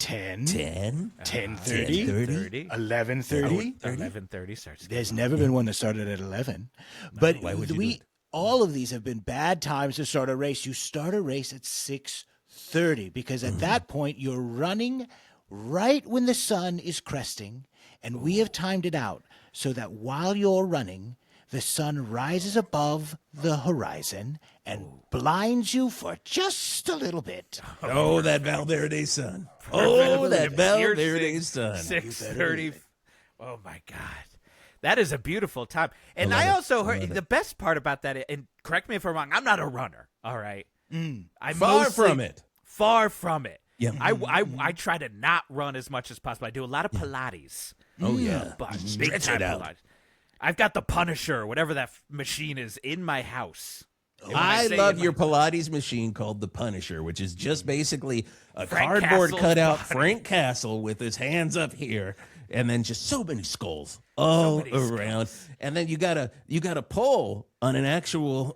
[SPEAKER 3] 10,
[SPEAKER 1] 10,
[SPEAKER 3] 10:30,
[SPEAKER 1] 10:30.
[SPEAKER 3] 11:30.
[SPEAKER 2] 11:30 starts.
[SPEAKER 3] There's never been one that started at 11. But
[SPEAKER 1] why would you do it?
[SPEAKER 3] all of these have been bad times to start a race. You start a race at 6:30 because at that point you're running right when the sun is cresting, and we have timed it out so that while you're running, the sun rises above the horizon and blinds you for just a little bit.
[SPEAKER 1] Oh, that Valverde sun. Oh, that Valverde sun.
[SPEAKER 2] 6:30. Oh my God, that is a beautiful time. And I also heard the best part about that. And correct me if I'm wrong. I'm not a runner. All right, I'm
[SPEAKER 1] Far from it.
[SPEAKER 2] Far from it.
[SPEAKER 1] Yeah.
[SPEAKER 2] I try to not run as much as possible. I do a lot of Pilates.
[SPEAKER 1] Oh, yeah.
[SPEAKER 2] But big
[SPEAKER 1] Stretch
[SPEAKER 2] time
[SPEAKER 1] it out.
[SPEAKER 2] Pilates. I've got the Punisher, whatever that machine is, in my house. And when
[SPEAKER 1] I
[SPEAKER 2] say
[SPEAKER 1] love
[SPEAKER 2] in
[SPEAKER 1] your
[SPEAKER 2] my-
[SPEAKER 1] Pilates machine called the Punisher, which is just basically a
[SPEAKER 2] Frank
[SPEAKER 1] cardboard
[SPEAKER 2] Castle's
[SPEAKER 1] cutout
[SPEAKER 2] body.
[SPEAKER 1] Frank Castle with his hands up here, and then just so many skulls all
[SPEAKER 2] many
[SPEAKER 1] around. And then you gotta pull on an actual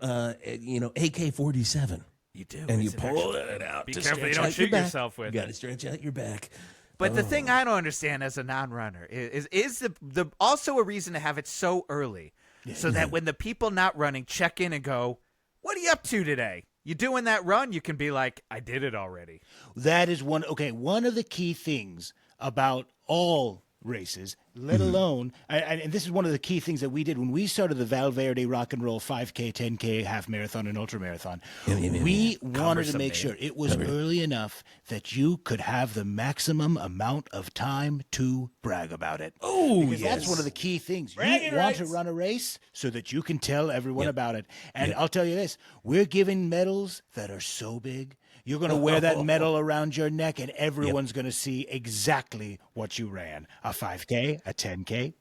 [SPEAKER 1] AK-47,
[SPEAKER 2] You do.
[SPEAKER 1] and you
[SPEAKER 2] It's an
[SPEAKER 1] pull
[SPEAKER 2] actual-
[SPEAKER 1] it out.
[SPEAKER 2] Be
[SPEAKER 1] to
[SPEAKER 2] careful you
[SPEAKER 1] stretch
[SPEAKER 2] don't
[SPEAKER 1] out
[SPEAKER 2] shoot
[SPEAKER 1] back.
[SPEAKER 2] yourself with
[SPEAKER 1] You got to
[SPEAKER 2] it.
[SPEAKER 1] stretch out your back.
[SPEAKER 2] But the thing I don't understand as a non-runner is the also a reason to have it so early, so that when the people not running check in and go, "What are you up to today? You doing that run?" You can be like, "I did it already."
[SPEAKER 3] That is one of the key things about all races, let alone, and this is one of the key things that we did when we started the Valverde Rock and Roll 5K, 10K, half marathon, and ultra marathon. We wanted to make sure it was early enough that you could have the maximum amount of time to brag about it.
[SPEAKER 1] Oh,
[SPEAKER 3] Because that's one of the key things.
[SPEAKER 1] Bragging
[SPEAKER 3] You want to
[SPEAKER 1] rights.
[SPEAKER 3] run a race so that you can tell everyone about it. And I'll tell you this, we're giving medals that are so big. You're going to wear that medal around your neck, and everyone's going to see exactly what you ran. A 5K, a 10K,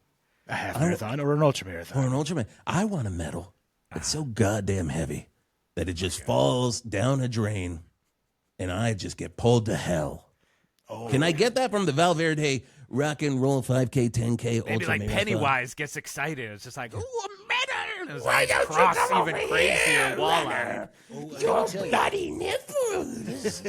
[SPEAKER 3] a half marathon, or an ultra
[SPEAKER 1] Or
[SPEAKER 3] marathon.
[SPEAKER 1] an Ultraman. I want a medal that's so goddamn heavy that it just falls down a drain and I just get pulled to hell. Can I get that from the Valverde Rock and Roll 5K, 10K,
[SPEAKER 2] Maybe
[SPEAKER 1] Ultra
[SPEAKER 2] like
[SPEAKER 1] Marathon?
[SPEAKER 2] Pennywise gets excited. It's just like, "Ooh, a medal!" And his eyes cross even crazier. Walleye.
[SPEAKER 1] Your bloody nipples.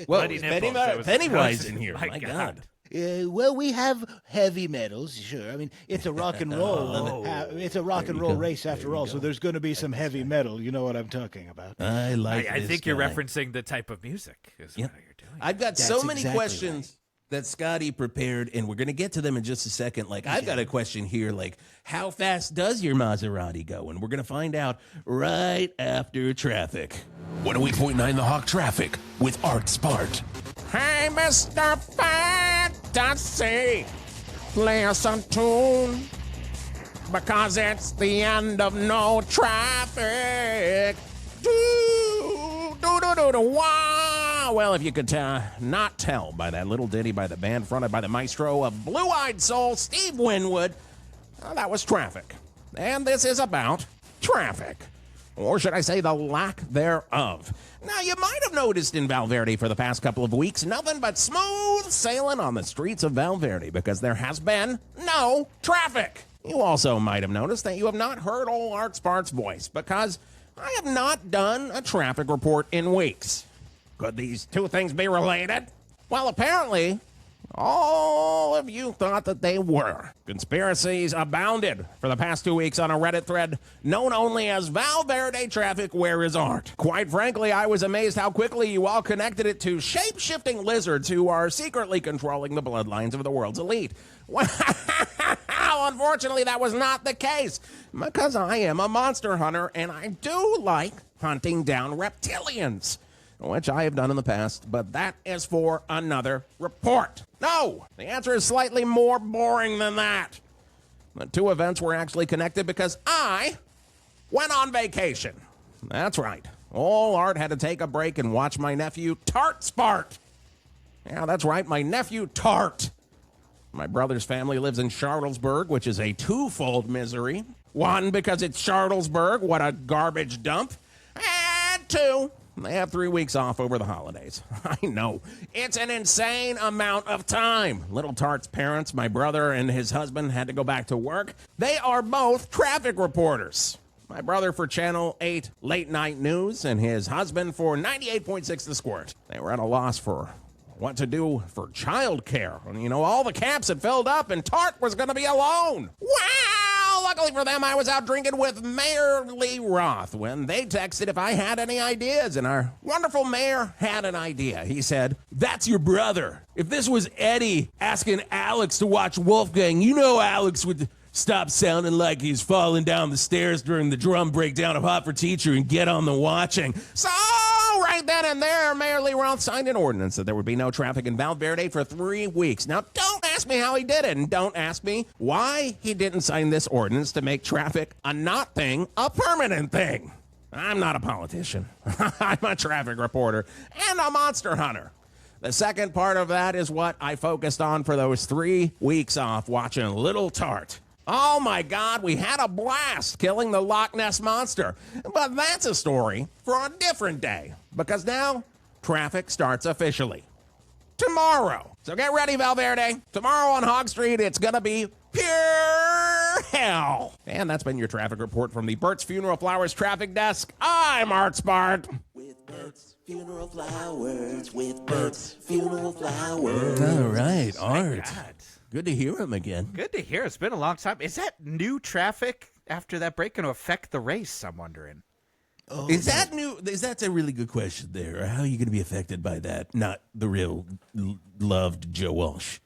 [SPEAKER 1] Well,
[SPEAKER 2] Bloody nipples, that was-
[SPEAKER 1] Pennywise
[SPEAKER 2] that was-
[SPEAKER 1] in here.
[SPEAKER 2] my
[SPEAKER 1] My
[SPEAKER 2] God.
[SPEAKER 1] God.
[SPEAKER 3] Well, we have heavy medals, sure. I mean, it's a rock and roll. It's a rock and roll race after all, so there's going to be some heavy metal. You know what I'm talking about.
[SPEAKER 1] I like
[SPEAKER 2] I
[SPEAKER 1] this
[SPEAKER 2] think you're
[SPEAKER 1] guy.
[SPEAKER 2] referencing the type of music is
[SPEAKER 1] Yep.
[SPEAKER 2] what you're doing.
[SPEAKER 1] I've got so
[SPEAKER 3] That's
[SPEAKER 1] many
[SPEAKER 3] exactly
[SPEAKER 1] questions that Scotty prepared, and we're going to get to them in just a second. Like, I've got a question here, like, how fast does your Maserati go? And we're going to find out right after traffic.
[SPEAKER 6] 108.9 The Hawk Traffic with Art Spart.
[SPEAKER 1] Hey, Mr. Fantasy, play us a tune, because it's the end of no traffic. Wah. Well, if you could not tell by that little ditty by the band fronted by the maestro of Blue-Eyed Soul, Steve Winwood, that was Traffic. And this is about traffic. Or should I say the lack thereof. Now, you might have noticed in Valverde for the past couple of weeks, nothing but smooth sailing on the streets of Valverde because there has been no traffic. You also might have noticed that you have not heard old Art Spart's voice because I have not done a traffic report in weeks. Could these two things be related? Well, apparently, all of you thought that they were. Conspiracies abounded for the past 2 weeks on a Reddit thread known only as Valverde Traffic Where Is Art. Quite frankly, I was amazed how quickly you all connected it to shape-shifting lizards who are secretly controlling the bloodlines of the world's elite. Well, unfortunately, that was not the case, because I am a monster hunter and I do like hunting down reptilians, which I have done in the past, but that is for another report. No, the answer is slightly more boring than that. The two events were actually connected because I went on vacation. That's right. Old Art had to take a break and watch my nephew Tart Spart. Yeah, that's right, my nephew Tart. My brother's family lives in Charlottesburg, which is a twofold misery. One, because it's Charlottesburg, what a garbage dump. And two, they have 3 weeks off over the holidays. I know. It's an insane amount of time. Little Tart's parents, my brother and his husband, had to go back to work. They are both traffic reporters. My brother for Channel 8 Late Night News and his husband for 98.6 The Squirt. They were at a loss for what to do for childcare. And, all the camps had filled up and Tart was going to be alone. Wow! Luckily for them, I was out drinking with Mayor Lee Roth when they texted if I had any ideas, and our wonderful mayor had an idea. He said, "That's your brother. If this was Eddie asking Alex to watch Wolfgang, Alex would stop sounding like he's falling down the stairs during the drum breakdown of Hot for Teacher and get on the watching." So, right then and there, Mayor Lee Roth signed an ordinance that there would be no traffic in Valverde for 3 weeks. Now, don't ask me how he did it, and don't ask me why he didn't sign this ordinance to make traffic a not thing a permanent thing. I'm not a politician. I'm a traffic reporter and a monster hunter. The second part of that is what I focused on for those 3 weeks off watching Little Tart. Oh my God, we had a blast killing the Loch Ness Monster. But that's a story for a different day, because now traffic starts officially tomorrow. So get ready, Valverde. Tomorrow on Hog Street, it's going to be pure hell. And that's been your traffic report from the Bert's Funeral Flowers traffic desk. I'm Art Spart.
[SPEAKER 7] With Bert's Funeral Flowers, with Bert's Funeral Flowers.
[SPEAKER 1] All right, Art.
[SPEAKER 2] God.
[SPEAKER 1] Good to hear him again.
[SPEAKER 2] Good to hear. It's been a long time. Is that new traffic after that break going to affect the race? I'm wondering.
[SPEAKER 1] Is that new? That's a really good question there. How are you going to be affected by that? Not the real loved Joe Walsh.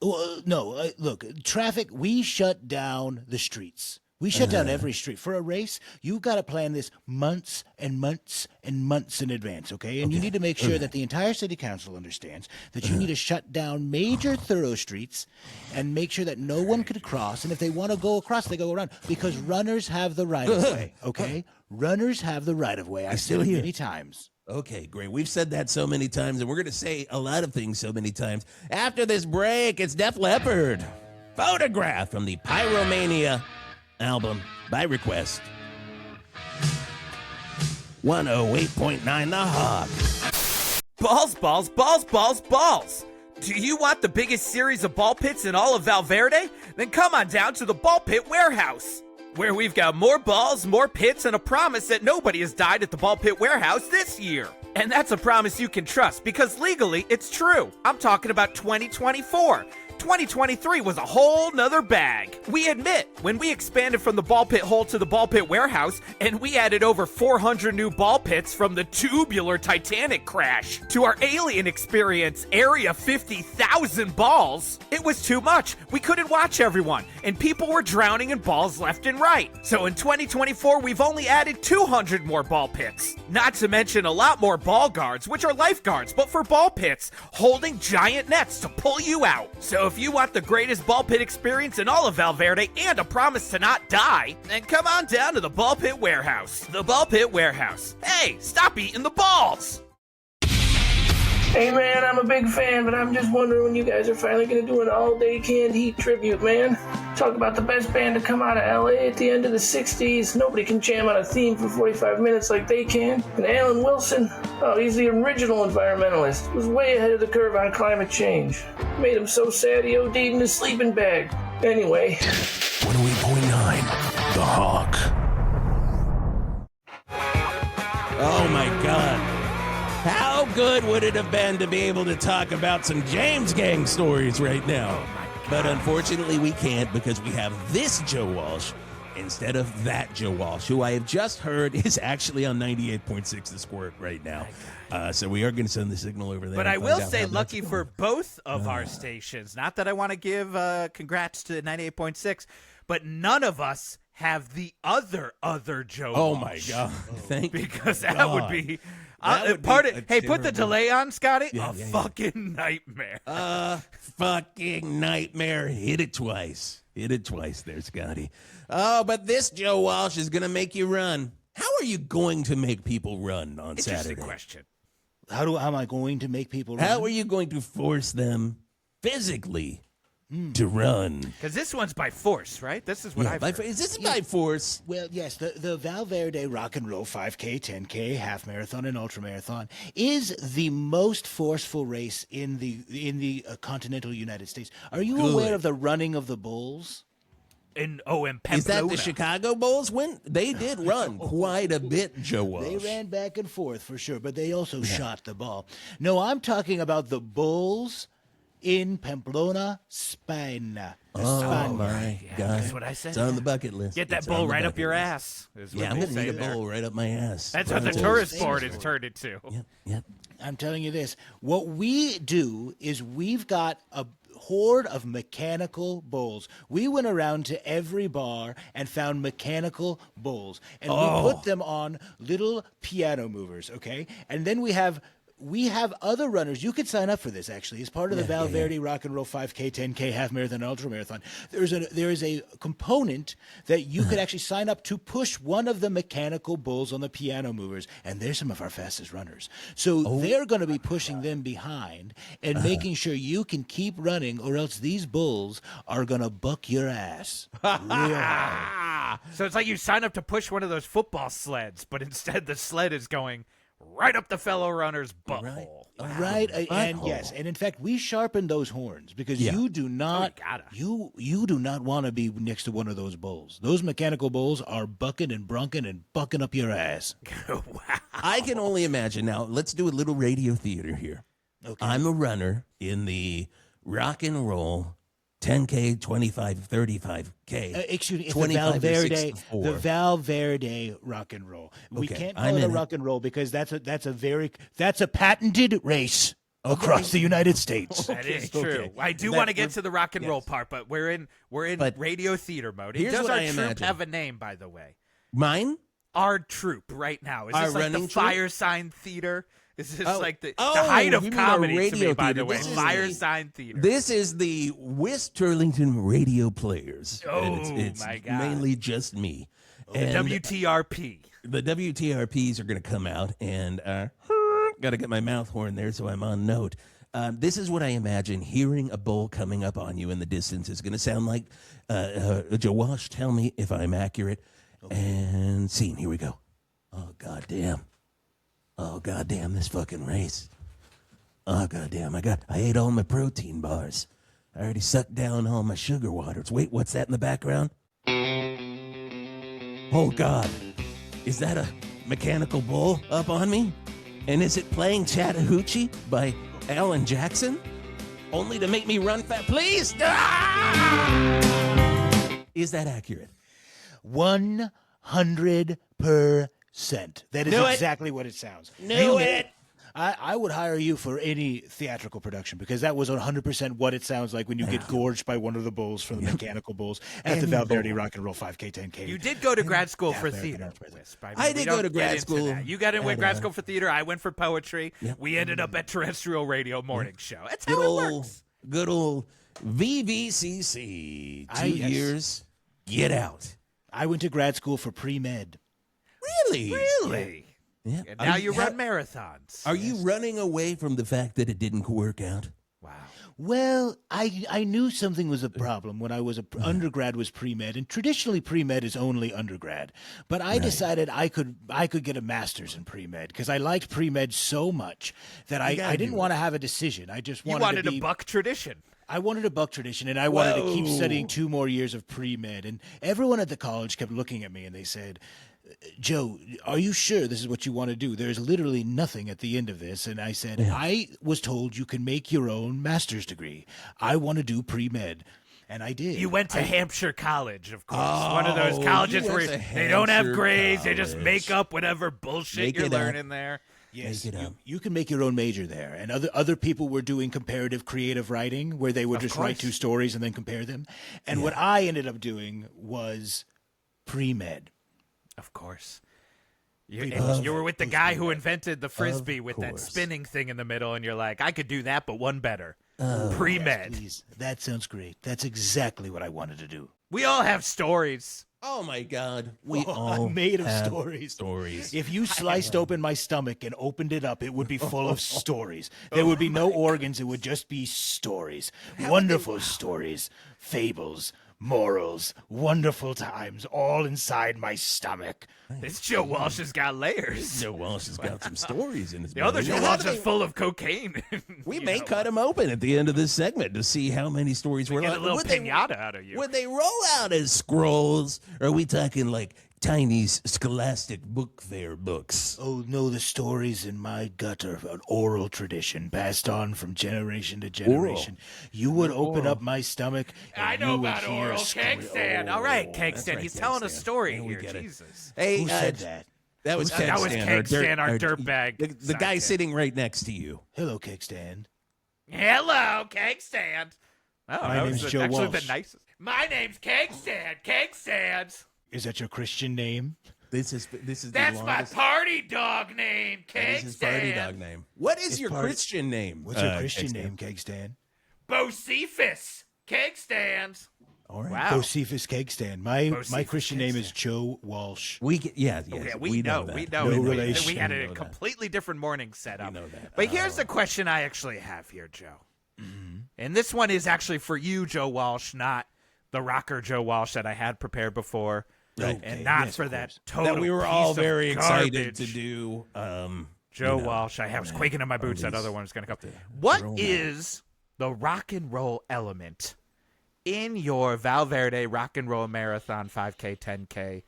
[SPEAKER 3] Well, no, look, traffic, we shut down the streets. We shut down every street. For a race, you've got to plan this months and months and months in advance, okay? And you need to make sure that the entire city council understands that you need to shut down major thorough streets and make sure that no one can cross. And if they want to go across, they go around, because runners have the right of way, okay? Runners have the right of way. I've said it many times.
[SPEAKER 1] Okay, great. We've said that so many times, and we're going to say a lot of things so many times. After this break, it's Def Leppard. Photograph from the Pyromania album by request. 108.9 The Hawk.
[SPEAKER 8] Balls, balls, balls, balls, balls. Do you want the biggest series of ball pits in all of Valverde? Then come on down to the Ball Pit Warehouse, where we've got more balls, more pits, and a promise that nobody has died at the Ball Pit Warehouse this year. And that's a promise you can trust, because legally it's true. I'm talking about 2024. 2023 was a whole nother bag. We admit, when we expanded from the ball pit hole to the ball pit warehouse, and we added over 400 new ball pits from the tubular Titanic crash to our alien experience, Area 50,000 balls, it was too much. We couldn't watch everyone, and people were drowning in balls left and right. So in 2024, we've only added 200 more ball pits. Not to mention a lot more ball guards, which are lifeguards, but for ball pits, holding giant nets to pull you out. So if you want the greatest ball pit experience in all of Valverde and a promise to not die, then come on down to the Ball Pit Warehouse. The Ball Pit Warehouse. Hey, stop eating the balls!
[SPEAKER 9] Hey man, I'm a big fan, but I'm just wondering when you guys are finally gonna do an all-day canned heat tribute, man. Talk about the best band to come out of LA at the end of the 60s. Nobody can jam on a theme for 45 minutes like they can. And Alan Wilson, oh, he's the original environmentalist. Was way ahead of the curve on climate change. Made him so sad he OD'd in his sleeping bag. Anyway.
[SPEAKER 6] 108.9 The Hawk.
[SPEAKER 1] Oh my God. How good would it have been to be able to talk about some James Gang stories right now? But unfortunately, we can't, because we have this Joe Walsh instead of that Joe Walsh, who I have just heard is actually on 98.6 The Squirt right now. So we are going to send the signal over there.
[SPEAKER 2] But I will say, lucky for both of our stations, not that I want to give congrats to 98.6, but none of us have the other Joe Walsh.
[SPEAKER 1] Oh, my God. Thank you.
[SPEAKER 2] Because that
[SPEAKER 1] God.
[SPEAKER 2] would be...
[SPEAKER 1] That would be
[SPEAKER 2] hey, put the
[SPEAKER 1] terrible.
[SPEAKER 2] delay on, Scotty.
[SPEAKER 1] Yeah,
[SPEAKER 2] fucking nightmare.
[SPEAKER 1] Fucking nightmare. Hit it twice. Hit it twice there, Scotty. Oh, but this Joe Walsh is going to make you run. How are you going to make people run on
[SPEAKER 2] Interesting
[SPEAKER 1] Saturday?
[SPEAKER 2] question.
[SPEAKER 3] How am I going to make people run?
[SPEAKER 1] How are you going to force them physically to run?
[SPEAKER 2] Because this one's by force, right? This is what I've heard.
[SPEAKER 1] Is this by force?
[SPEAKER 3] Well, yes, the Valverde Rock and Roll 5K, 10K, half marathon, and ultra marathon is the most forceful race in the continental United States. Are you aware of the running of the bulls?
[SPEAKER 8] And
[SPEAKER 1] Is that the
[SPEAKER 8] Pamplona.
[SPEAKER 1] Chicago Bulls win? They did run quite a bit, Joe Walsh.
[SPEAKER 3] They ran back and forth for sure, but they also shot the ball. No, I'm talking about the Bulls in Pamplona, Spain.
[SPEAKER 1] Oh my God!
[SPEAKER 8] That's what I said.
[SPEAKER 1] It's on the bucket list.
[SPEAKER 8] Get that
[SPEAKER 1] It's
[SPEAKER 8] bull
[SPEAKER 1] on the
[SPEAKER 8] right up
[SPEAKER 1] bucket
[SPEAKER 8] your
[SPEAKER 1] list.
[SPEAKER 8] ass. Is what
[SPEAKER 1] Yeah, I'm
[SPEAKER 8] they
[SPEAKER 1] gonna
[SPEAKER 8] say
[SPEAKER 1] need a
[SPEAKER 8] there.
[SPEAKER 1] bowl right up my ass.
[SPEAKER 8] That's what the
[SPEAKER 1] That's
[SPEAKER 8] tourist
[SPEAKER 1] it.
[SPEAKER 8] board has turned into.
[SPEAKER 1] Yep.
[SPEAKER 3] I'm telling you this. What we do is we've got a horde of mechanical bowls. We went around to every bar and found mechanical bowls. And we put them on little piano movers, okay? And then we have other runners. You could sign up for this, actually. As part of the Valverde Rock and Roll 5K, 10K, half marathon, ultra marathon, there is a component that you could actually sign up to push one of the mechanical bulls on the piano movers. And they're some of our fastest runners. So they're going to be pushing them behind and making sure you can keep running, or else these bulls are going to buck your ass. Real hard.
[SPEAKER 8] So it's like you sign up to push one of those football sleds, but instead the sled is going right up the fellow runner's butthole.
[SPEAKER 3] Right, and yes, and in fact, we sharpened those horns because you do not, you do not want to be next to one of those bulls. Those mechanical bulls are bucking and brunking and bucking up your ass.
[SPEAKER 8] Wow.
[SPEAKER 1] I can only imagine. Now, let's do a little radio theater here.
[SPEAKER 3] Okay.
[SPEAKER 1] I'm a runner in the rock and roll 10K, 25, 35K.
[SPEAKER 3] Excuse me, it's
[SPEAKER 1] 25 to 64.
[SPEAKER 3] the Valverde rock and roll. We
[SPEAKER 1] Okay,
[SPEAKER 3] can't
[SPEAKER 1] I'm
[SPEAKER 3] call it a
[SPEAKER 1] in it.
[SPEAKER 3] rock and roll because that's a patented race across the United States.
[SPEAKER 8] That is true.
[SPEAKER 1] okay.
[SPEAKER 8] I do
[SPEAKER 1] That-
[SPEAKER 8] want to get to the rock and roll part, but we're in
[SPEAKER 1] But
[SPEAKER 8] radio theater mode.
[SPEAKER 1] here's
[SPEAKER 8] Does
[SPEAKER 1] what
[SPEAKER 8] our
[SPEAKER 1] I
[SPEAKER 8] troop
[SPEAKER 1] imagine.
[SPEAKER 8] have a name, by the way?
[SPEAKER 1] Mine?
[SPEAKER 8] Our troop right now. Is
[SPEAKER 1] Our
[SPEAKER 8] this like the
[SPEAKER 1] running troop?
[SPEAKER 8] Fire Sign Theater? Is this like the
[SPEAKER 1] Oh,
[SPEAKER 8] height of
[SPEAKER 1] you mean our
[SPEAKER 8] comedy to
[SPEAKER 1] radio
[SPEAKER 8] me, by
[SPEAKER 1] theater.
[SPEAKER 8] the way?
[SPEAKER 1] This is
[SPEAKER 8] Fire
[SPEAKER 1] the-
[SPEAKER 8] Sign Theater.
[SPEAKER 1] This is the West Turlington Radio Players. And
[SPEAKER 8] Oh,
[SPEAKER 1] it's
[SPEAKER 8] my God.
[SPEAKER 1] mainly just me. And
[SPEAKER 8] WTRP.
[SPEAKER 1] the WTRPs are going to come out, and got to get my mouth horn there so I'm on note. This is what I imagine hearing a bull coming up on you in the distance is going to sound like. Joe Walsh, tell me if I'm accurate. And scene, here we go. Oh, goddamn. Oh, goddamn, this fucking race. Oh, goddamn, I ate all my protein bars. I already sucked down all my sugar waters. Wait, what's that in the background? Oh, God. Is that a mechanical bull up on me? And is it playing Chattahoochee by Alan Jackson? Only to make me run fast. Please! Is that accurate?
[SPEAKER 3] 100%. That is
[SPEAKER 1] Knew it.
[SPEAKER 3] exactly what it sounds.
[SPEAKER 1] Knew it.
[SPEAKER 3] I would hire you for any theatrical production because that was 100% what it sounds like when you get gorged by one of the bulls from the mechanical bulls at the Valverde Rock and Roll 5K, 10K.
[SPEAKER 8] You did go to grad school for
[SPEAKER 3] American
[SPEAKER 8] theater.
[SPEAKER 3] Arts President.
[SPEAKER 8] Wisp. mean,
[SPEAKER 1] I
[SPEAKER 8] we
[SPEAKER 1] did
[SPEAKER 8] don't
[SPEAKER 1] go to
[SPEAKER 8] get
[SPEAKER 1] grad
[SPEAKER 8] into
[SPEAKER 1] school
[SPEAKER 8] that. You got in
[SPEAKER 1] at,
[SPEAKER 8] grad school for theater. I went for poetry.
[SPEAKER 1] Yep.
[SPEAKER 8] We ended up at terrestrial radio morning show. That's
[SPEAKER 1] Good
[SPEAKER 8] how it
[SPEAKER 1] old,
[SPEAKER 8] works.
[SPEAKER 1] good old VVCC. 2
[SPEAKER 3] yes.
[SPEAKER 1] years. Get out.
[SPEAKER 3] I went to grad school for pre-med.
[SPEAKER 1] Really?
[SPEAKER 8] Really?
[SPEAKER 1] Yeah.
[SPEAKER 8] And now you run marathons.
[SPEAKER 1] Are you running away from the fact that it didn't work out?
[SPEAKER 8] Wow.
[SPEAKER 3] Well, I knew something was a problem when I was undergrad was pre-med, and traditionally pre-med is only undergrad. But I decided I could get a master's in pre-med because I liked pre-med so much that I didn't want to have a decision. I just
[SPEAKER 8] You
[SPEAKER 3] wanted,
[SPEAKER 8] wanted
[SPEAKER 3] to be,
[SPEAKER 8] a buck tradition.
[SPEAKER 3] I wanted a buck tradition, and I wanted to keep
[SPEAKER 1] Whoa.
[SPEAKER 3] studying 2 more years of pre-med. And everyone at the college kept looking at me, and they said, Joe, are you sure this is what you want to do? There's literally nothing at the end of this. And I said, I was told you can make your own master's degree. I want to do pre-med. And I did.
[SPEAKER 8] You went to Hampshire College, of course. One of those colleges
[SPEAKER 1] you
[SPEAKER 8] where
[SPEAKER 1] went to
[SPEAKER 8] they don't have
[SPEAKER 1] Hampshire
[SPEAKER 8] grades. They just
[SPEAKER 1] College.
[SPEAKER 8] make up whatever bullshit
[SPEAKER 1] Make
[SPEAKER 8] you're
[SPEAKER 1] it up.
[SPEAKER 8] learning there.
[SPEAKER 3] Yes,
[SPEAKER 1] Make it up.
[SPEAKER 3] you can make your own major there. And other people were doing comparative creative writing where they would just write 2 stories and then compare them. And what I ended up doing was pre-med.
[SPEAKER 8] Of course. You were with the guy who invented the Frisbee with that
[SPEAKER 1] course.
[SPEAKER 8] spinning thing in the middle, and you're like, I could do that, but one better. Pre-med.
[SPEAKER 3] Please, that sounds great. That's exactly what I wanted to do.
[SPEAKER 8] We all have stories.
[SPEAKER 1] Oh my God. We all
[SPEAKER 3] I'm made of
[SPEAKER 1] have
[SPEAKER 3] stories.
[SPEAKER 1] stories.
[SPEAKER 3] If you sliced open my stomach and opened it up, it would be full of stories. There would be no organs. It would just be stories. Wonderful stories, fables, morals, wonderful times, all inside my stomach.
[SPEAKER 2] This Joe Walsh has got layers.
[SPEAKER 1] Joe Walsh has got some stories in his
[SPEAKER 2] The other
[SPEAKER 1] belly.
[SPEAKER 2] Joe
[SPEAKER 1] Now,
[SPEAKER 2] Walsh is full of cocaine.
[SPEAKER 1] We
[SPEAKER 2] You
[SPEAKER 1] may
[SPEAKER 2] know,
[SPEAKER 1] cut him open at the end of this segment to see how many stories we're
[SPEAKER 2] get a
[SPEAKER 1] like.
[SPEAKER 2] little
[SPEAKER 1] Would they-
[SPEAKER 2] pinata out of you.
[SPEAKER 1] Would they roll out as scrolls? Or are we talking like tiny scholastic book fair books?
[SPEAKER 3] Oh no, the stories in my gut are an oral tradition passed on from generation to generation. You would open up my stomach. And
[SPEAKER 2] I know
[SPEAKER 3] you would
[SPEAKER 2] about
[SPEAKER 3] hear
[SPEAKER 2] oral
[SPEAKER 3] scream-
[SPEAKER 2] keg stand. All right, keg
[SPEAKER 1] that's
[SPEAKER 2] stand.
[SPEAKER 1] right,
[SPEAKER 2] He's
[SPEAKER 1] keg
[SPEAKER 2] telling a
[SPEAKER 1] stand.
[SPEAKER 2] story
[SPEAKER 1] Yeah, we
[SPEAKER 2] here.
[SPEAKER 1] get it.
[SPEAKER 2] Jesus.
[SPEAKER 1] Hey,
[SPEAKER 3] Who said that?
[SPEAKER 1] That was
[SPEAKER 2] That was
[SPEAKER 1] Keg
[SPEAKER 2] Keg Stan, our
[SPEAKER 1] dirt-
[SPEAKER 2] dirtbag
[SPEAKER 1] The guy
[SPEAKER 2] sidekick.
[SPEAKER 1] sitting right next to you.
[SPEAKER 3] Hello, Cake Stand.
[SPEAKER 2] Hello, Cake Stand. Oh,
[SPEAKER 3] My
[SPEAKER 2] that
[SPEAKER 3] name's
[SPEAKER 2] was
[SPEAKER 3] Joe
[SPEAKER 2] actually
[SPEAKER 3] Walsh.
[SPEAKER 2] the nicest. My name's Cake Stand. Cake Stands.
[SPEAKER 3] Is that your Christian name?
[SPEAKER 1] This is
[SPEAKER 2] That's
[SPEAKER 1] the
[SPEAKER 2] my
[SPEAKER 1] longest.
[SPEAKER 2] party dog name.
[SPEAKER 1] That is
[SPEAKER 2] Cake
[SPEAKER 1] his party
[SPEAKER 2] Stand.
[SPEAKER 1] dog name. What is
[SPEAKER 3] It's
[SPEAKER 1] your
[SPEAKER 3] party-
[SPEAKER 1] Christian name?
[SPEAKER 3] What's your
[SPEAKER 1] Keg
[SPEAKER 3] Christian
[SPEAKER 1] Stand?
[SPEAKER 3] name, Cake Stand?
[SPEAKER 2] Bocephus. Cake Stands.
[SPEAKER 1] All right.
[SPEAKER 2] Wow.
[SPEAKER 3] Josephus Cake Stand. My
[SPEAKER 2] Josephus
[SPEAKER 3] Christian
[SPEAKER 2] Cake
[SPEAKER 3] name is
[SPEAKER 2] Stand.
[SPEAKER 3] Joe Walsh.
[SPEAKER 1] We get, yes,
[SPEAKER 2] Yeah,
[SPEAKER 1] yes,
[SPEAKER 2] we know.
[SPEAKER 1] that.
[SPEAKER 2] We know.
[SPEAKER 3] No
[SPEAKER 2] We-
[SPEAKER 3] relation.
[SPEAKER 2] We had
[SPEAKER 1] We
[SPEAKER 2] a
[SPEAKER 1] know that.
[SPEAKER 2] completely different morning setup.
[SPEAKER 1] We know that.
[SPEAKER 2] But here's the question I actually have here, Joe. And this one is actually for you, Joe Walsh, not the rocker Joe Walsh that I had prepared before.
[SPEAKER 3] Right.
[SPEAKER 2] And
[SPEAKER 3] Okay,
[SPEAKER 2] not
[SPEAKER 3] yes,
[SPEAKER 2] for
[SPEAKER 3] of
[SPEAKER 2] that
[SPEAKER 3] course.
[SPEAKER 2] total
[SPEAKER 1] That we were
[SPEAKER 2] piece
[SPEAKER 1] all
[SPEAKER 2] of
[SPEAKER 1] very excited
[SPEAKER 2] garbage.
[SPEAKER 1] to do.
[SPEAKER 2] Joe
[SPEAKER 1] you know,
[SPEAKER 2] Walsh, I was quaking in my boots. That
[SPEAKER 1] these-
[SPEAKER 2] other one was going to come. What
[SPEAKER 1] roll
[SPEAKER 2] is the rock and roll element in your Valverde Rock and Roll Marathon 5K, 10K,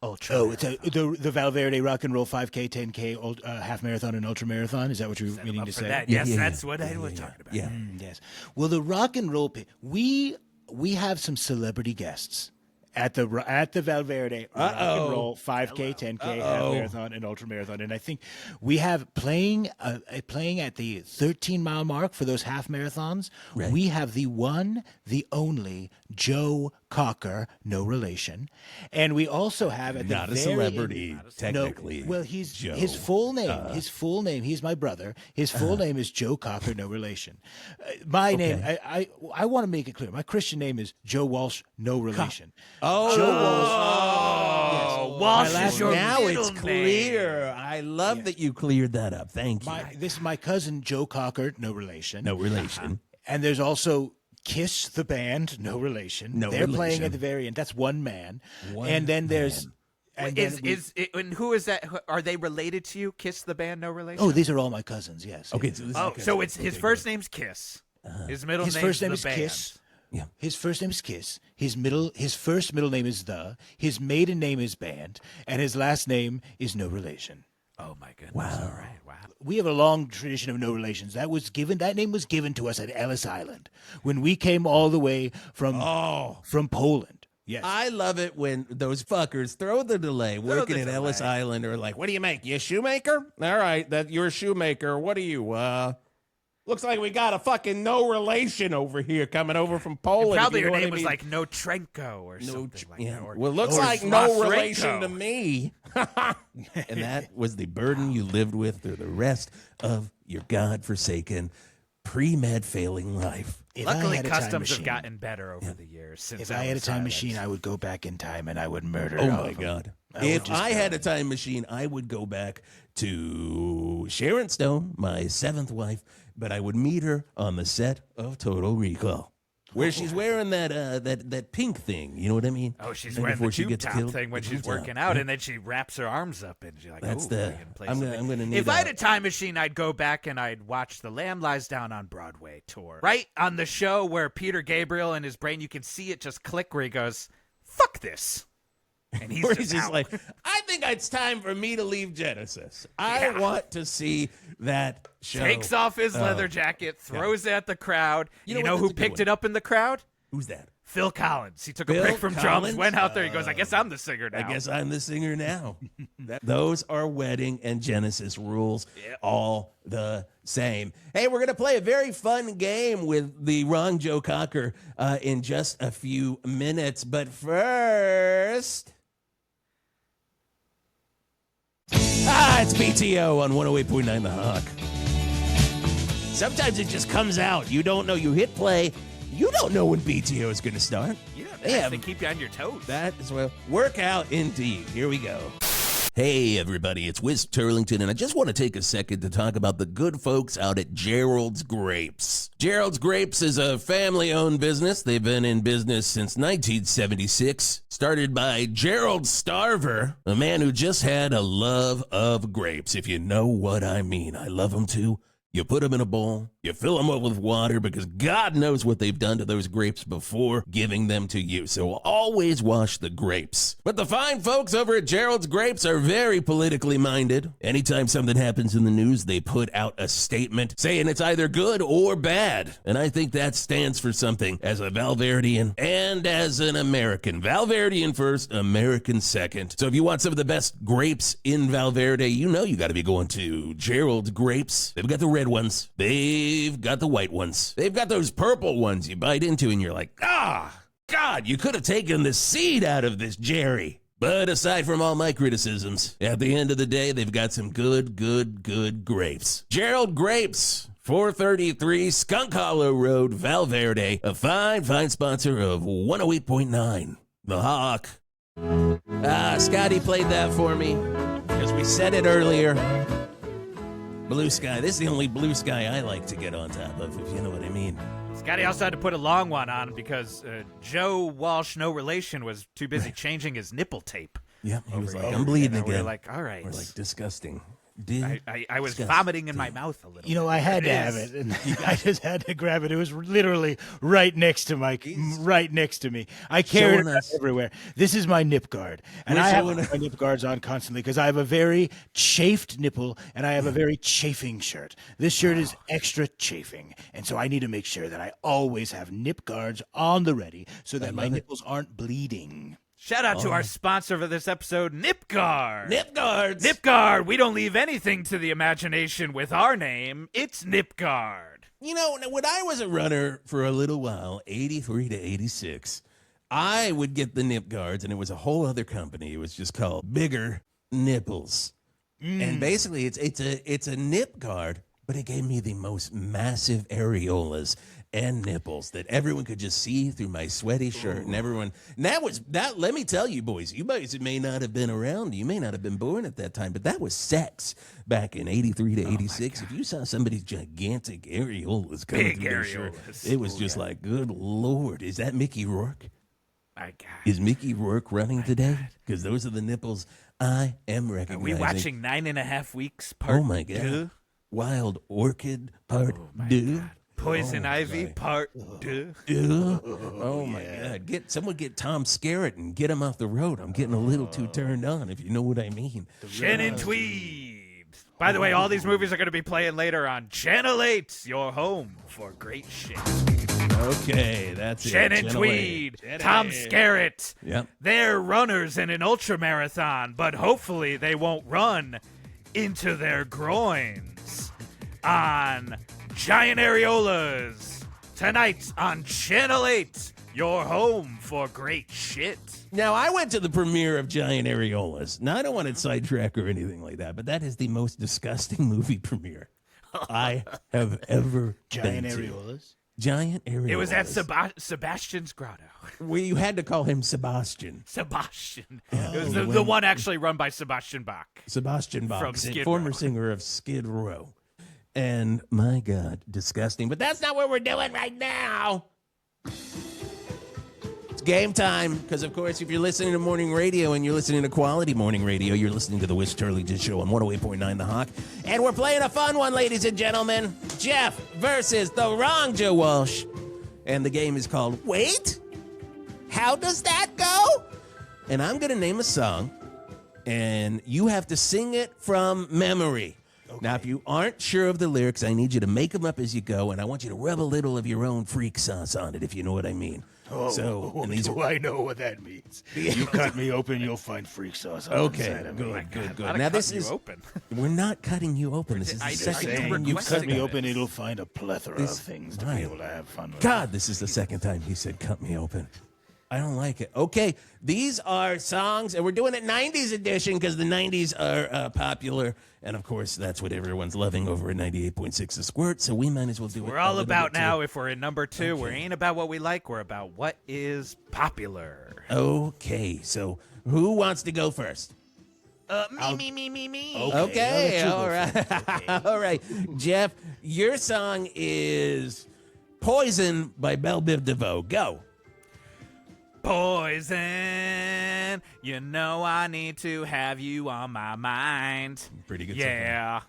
[SPEAKER 2] Ultra?
[SPEAKER 3] Oh, it's the Valverde Rock and Roll 5K, 10K, half marathon, and ultra marathon. Is that what you're meaning
[SPEAKER 2] Up
[SPEAKER 3] to
[SPEAKER 2] for
[SPEAKER 3] say?
[SPEAKER 2] that.
[SPEAKER 1] Yeah,
[SPEAKER 2] Yes,
[SPEAKER 1] yeah,
[SPEAKER 2] that's
[SPEAKER 1] yeah.
[SPEAKER 2] what I
[SPEAKER 1] Yeah,
[SPEAKER 2] was
[SPEAKER 1] yeah,
[SPEAKER 2] talking about.
[SPEAKER 1] Yeah.
[SPEAKER 3] Yes. Well, the rock and roll we have some celebrity guests at the Valverde Rock and Roll 5K, 10K, half marathon, and ultra marathon, and I think we have playing at the 13-mile mark for those half marathons.
[SPEAKER 1] Right.
[SPEAKER 3] We have the one, the only Joe Cocker, no relation, and we also have at
[SPEAKER 1] Not
[SPEAKER 3] the
[SPEAKER 1] a
[SPEAKER 3] very
[SPEAKER 1] celebrity,
[SPEAKER 3] end-
[SPEAKER 1] technically.
[SPEAKER 3] No, well, he's
[SPEAKER 1] Joe.
[SPEAKER 3] his full name. His full name. He's my brother. His full name is Joe Cocker, no relation. My name. I want to make it clear. My Christian name is Joe Walsh, no relation.
[SPEAKER 1] Oh,
[SPEAKER 3] Joe Walsh.
[SPEAKER 2] Oh, Walsh
[SPEAKER 3] My
[SPEAKER 2] is your
[SPEAKER 1] now
[SPEAKER 2] middle
[SPEAKER 1] it's clear.
[SPEAKER 2] name.
[SPEAKER 1] I love that you cleared that up. Thank you.
[SPEAKER 3] This is my cousin Joe Cocker, no relation.
[SPEAKER 1] No relation.
[SPEAKER 3] And there's also Kiss the band, no relation.
[SPEAKER 1] No
[SPEAKER 3] They're playing
[SPEAKER 1] relation.
[SPEAKER 3] at the very end. That's one man.
[SPEAKER 1] One
[SPEAKER 3] and then there's.
[SPEAKER 1] man.
[SPEAKER 3] And
[SPEAKER 2] And who is that? Are they related to you? Kiss the band, no relation.
[SPEAKER 3] Oh, these are all my cousins. Yes.
[SPEAKER 1] Okay,
[SPEAKER 3] yes.
[SPEAKER 1] so this
[SPEAKER 2] Oh,
[SPEAKER 1] is
[SPEAKER 2] so it's his first name's Kiss. His middle
[SPEAKER 3] His
[SPEAKER 2] name's
[SPEAKER 3] first name
[SPEAKER 2] the
[SPEAKER 3] is
[SPEAKER 2] band.
[SPEAKER 3] Kiss.
[SPEAKER 1] Yeah.
[SPEAKER 3] His first name is Kiss. His first middle name is The. His maiden name is Band, and his last name is No Relation.
[SPEAKER 2] Oh my goodness! Wow! All right, wow.
[SPEAKER 3] We have a long tradition of no relations. That name was given to us at Ellis Island when we came all the way from Poland. Yes.
[SPEAKER 1] I love it when those fuckers throw the delay working
[SPEAKER 2] the
[SPEAKER 1] at Ellis
[SPEAKER 2] delay.
[SPEAKER 1] Island are like, what do you make? You a shoemaker? All right, that you're a shoemaker. What are you? Looks like we got a fucking no relation over here coming over from Poland.
[SPEAKER 2] Probably
[SPEAKER 1] if you
[SPEAKER 2] your
[SPEAKER 1] know what
[SPEAKER 2] name
[SPEAKER 1] I
[SPEAKER 2] was
[SPEAKER 1] mean.
[SPEAKER 2] like No Trenko or
[SPEAKER 1] No,
[SPEAKER 2] something like
[SPEAKER 1] yeah.
[SPEAKER 2] that. Or,
[SPEAKER 1] Well, looks
[SPEAKER 2] or
[SPEAKER 1] like no
[SPEAKER 2] Slosrenko.
[SPEAKER 1] relation to me. And that was the burden you lived with through the rest of your godforsaken pre-med failing life.
[SPEAKER 3] If I
[SPEAKER 2] Luckily,
[SPEAKER 3] had a time
[SPEAKER 2] customs have
[SPEAKER 3] machine-
[SPEAKER 2] gotten better over the years. Since
[SPEAKER 3] If I had a
[SPEAKER 2] Ellis
[SPEAKER 3] time
[SPEAKER 2] Island.
[SPEAKER 3] machine, I would go back in time and I would murder.
[SPEAKER 1] Oh
[SPEAKER 3] all
[SPEAKER 1] my
[SPEAKER 3] of them.
[SPEAKER 1] God.
[SPEAKER 3] I would
[SPEAKER 1] If
[SPEAKER 3] just
[SPEAKER 1] I
[SPEAKER 3] go.
[SPEAKER 1] had a time machine, I would go back to Sharon Stone, my seventh wife, but I would meet her on the set of Total Recall, where she's wearing that pink thing. You know what I mean?
[SPEAKER 2] Oh, she's
[SPEAKER 1] Right
[SPEAKER 2] wearing the
[SPEAKER 1] before she
[SPEAKER 2] tube
[SPEAKER 1] gets
[SPEAKER 2] top
[SPEAKER 1] killed.
[SPEAKER 2] thing when
[SPEAKER 1] The
[SPEAKER 2] she's
[SPEAKER 1] tube top.
[SPEAKER 2] working out, and then she wraps her arms up, and she's like,
[SPEAKER 1] That's
[SPEAKER 2] "Ooh,
[SPEAKER 1] the-
[SPEAKER 2] I can play
[SPEAKER 1] I'm
[SPEAKER 2] something."
[SPEAKER 1] gonna need
[SPEAKER 2] If I had
[SPEAKER 1] a-
[SPEAKER 2] a time machine, I'd go back and I'd watch The Lamb Lies Down on Broadway tour. Right on the show where Peter Gabriel in his brain, you can see it just click where he goes, "Fuck this," and he's
[SPEAKER 1] Where
[SPEAKER 2] just
[SPEAKER 1] he's just
[SPEAKER 2] out.
[SPEAKER 1] like, I think it's time for me to leave Genesis. I
[SPEAKER 2] Yeah.
[SPEAKER 1] want to see that show.
[SPEAKER 2] takes off his leather jacket, throws it at the crowd.
[SPEAKER 1] You
[SPEAKER 2] You
[SPEAKER 1] know
[SPEAKER 2] know
[SPEAKER 1] what?
[SPEAKER 2] who
[SPEAKER 1] That's a good
[SPEAKER 2] picked
[SPEAKER 1] one.
[SPEAKER 2] it up in the crowd?
[SPEAKER 1] Who's that?
[SPEAKER 2] Phil Collins. He took
[SPEAKER 1] Phil
[SPEAKER 2] a break from
[SPEAKER 1] Collins?
[SPEAKER 2] drums, went out there. He goes, "I guess I'm the singer now."
[SPEAKER 1] I guess I'm the singer now. Those are wedding and Genesis rules, all the same. Hey, we're going to play a very fun game with the wrong Joe Cocker in just a few minutes. But first... it's BTO on 108.9 The Hawk. Sometimes it just comes out. You don't know. You hit play. You don't know when BTO is going to start.
[SPEAKER 2] You don't
[SPEAKER 1] They
[SPEAKER 2] have
[SPEAKER 1] have
[SPEAKER 2] to keep you on your toes.
[SPEAKER 1] that as well. Workout indeed. Here we go. Hey everybody, it's Wisp Turlington, and I just want to take a second to talk about the good folks out at Gerald's Grapes. Gerald's Grapes is a family-owned business. They've been in business since 1976, started by Gerald Starver, a man who just had a love of grapes, if you know what I mean. I love them too. You put them in a bowl, you fill them up with water because God knows what they've done to those grapes before giving them to you. So always wash the grapes. But the fine folks over at Gerald's Grapes are very politically minded. Anytime something happens in the news, they put out a statement saying it's either good or bad. And I think that stands for something as a Valverdean and as an American. Valverdean first, American second. So if you want some of the best grapes in Valverde, you know you got to be going to Gerald's Grapes. They've got the red ones. They've got the white ones. They've got those purple ones you bite into and you're like, God, you could have taken the seed out of this Jerry. But aside from all my criticisms, at the end of the day, they've got some good grapes. Gerald Grapes, 433 Skunk Hollow Road, Valverde, a fine sponsor of 108.9, The Hawk. Scotty played that for me, because we said it earlier. Blue sky. This is the only blue sky I like to get on top of, if you know what I mean.
[SPEAKER 2] Scotty also had to put a long one on because Joe Walsh, no relation, was too busy changing his nipple tape.
[SPEAKER 1] Yep, he was like, I'm bleeding again.
[SPEAKER 2] We're like, all right.
[SPEAKER 1] We're like, disgusting.
[SPEAKER 2] I was vomiting in my mouth a little
[SPEAKER 3] You know, I had to have it, and I just had to grab it. It was literally right next to me. I carry it everywhere. This is my nip guard, and I have my nip guards on constantly because I have a very chafed nipple, and I have a very chafing shirt. This shirt is extra chafing, and so I need to make sure that I always have nip guards on the ready so that my nipples aren't bleeding.
[SPEAKER 2] Shout out to our sponsor for this episode, Nipguard.
[SPEAKER 1] Nipguards.
[SPEAKER 2] Nipguard. We don't leave anything to the imagination with our name. It's Nipguard.
[SPEAKER 1] You know, when I was a runner for a little while, 83 to 86, I would get the Nipguards, and it was a whole other company. It was just called Bigger Nipples. And basically, it's a nip guard, but it gave me the most massive areolas and nipples that everyone could just see through my sweaty shirt. And everyone, let me tell you, boys, you guys may not have been around, you may not have been born at that time, but that was sex back in 83 to 86. If you saw somebody's gigantic areolas coming through their shirt, it was just like, good Lord, is that Mickey Rourke?
[SPEAKER 2] My God.
[SPEAKER 1] Is Mickey Rourke running today? Because those are the nipples I am recognizing.
[SPEAKER 2] Are we watching 9.5 Weeks part 2?
[SPEAKER 1] Oh my God. Wild Orchid part 2.
[SPEAKER 2] Poison Ivy part 2.
[SPEAKER 1] Oh my God. Someone get Tom Skerritt and get him off the road. I'm getting a little too turned on, if you know what I mean.
[SPEAKER 2] Shannon Tweed. By the way, all these movies are going to be playing later on Channel 8, your home for great shit.
[SPEAKER 1] Okay, that's
[SPEAKER 2] Shannon Tweed, Tom Skerritt.
[SPEAKER 1] Yep.
[SPEAKER 2] They're runners in an ultramarathon, but hopefully they won't run into their groins on Giant Areolas. Tonight on Channel 8, your home for great shit.
[SPEAKER 1] Now, I went to the premiere of Giant Areolas. Now, I don't want to sidetrack or anything like that, but that is the most disgusting movie premiere I have ever
[SPEAKER 3] Giant
[SPEAKER 1] been to.
[SPEAKER 3] areolas?
[SPEAKER 1] Giant Areolas.
[SPEAKER 2] It was at Sebastian's Grotto.
[SPEAKER 1] You had to call him Sebastian.
[SPEAKER 2] Sebastian. It was the one actually run by Sebastian Bach.
[SPEAKER 1] Sebastian Bach,
[SPEAKER 2] From Skid
[SPEAKER 1] former
[SPEAKER 2] Row.
[SPEAKER 1] singer of Skid Row. And my God, disgusting. But that's not what we're doing right now. It's game time. Because, of course, if you're listening to morning radio and you're listening to quality morning radio, you're listening to the Wiz Turlington Show on 108.9 The Hawk. And we're playing a fun one, ladies and gentlemen. Jeff versus the wrong Joe Walsh. And the game is called Wait? How does that go? And I'm going to name a song. And you have to sing it from memory. Okay. Now, if you aren't sure of the lyrics, I need you to make them up as you go, and I want you to rub a little of your own freak sauce on it, if you know what I mean.
[SPEAKER 3] I know what that means. You cut me open, you'll find freak sauce on the inside of me.
[SPEAKER 1] Good. Now, this is open. We're not cutting you open. This is the second time
[SPEAKER 3] you
[SPEAKER 1] you
[SPEAKER 3] cut me open, it'll find a plethora of things to be able to have fun with.
[SPEAKER 1] God, this is the second time he said, cut me open. I don't like it. Okay, these are songs, and we're doing it 90s edition because the 90s are popular. And, of course, that's what everyone's loving over at 98.6 The Squirt, so we might as well do it.
[SPEAKER 2] We're all about now, if we're in number 2, we ain't about what we like, we're about what is popular.
[SPEAKER 1] Okay, so who wants to go first?
[SPEAKER 2] Me.
[SPEAKER 1] Okay,
[SPEAKER 3] I'll
[SPEAKER 1] all
[SPEAKER 3] let you go
[SPEAKER 1] right.
[SPEAKER 3] first. Okay.
[SPEAKER 1] All right. Jeff, your song is Poison by Belle Biv DeVoe. Go.
[SPEAKER 2] Poison, you know I need to have you on my mind.
[SPEAKER 1] Pretty good
[SPEAKER 2] Yeah.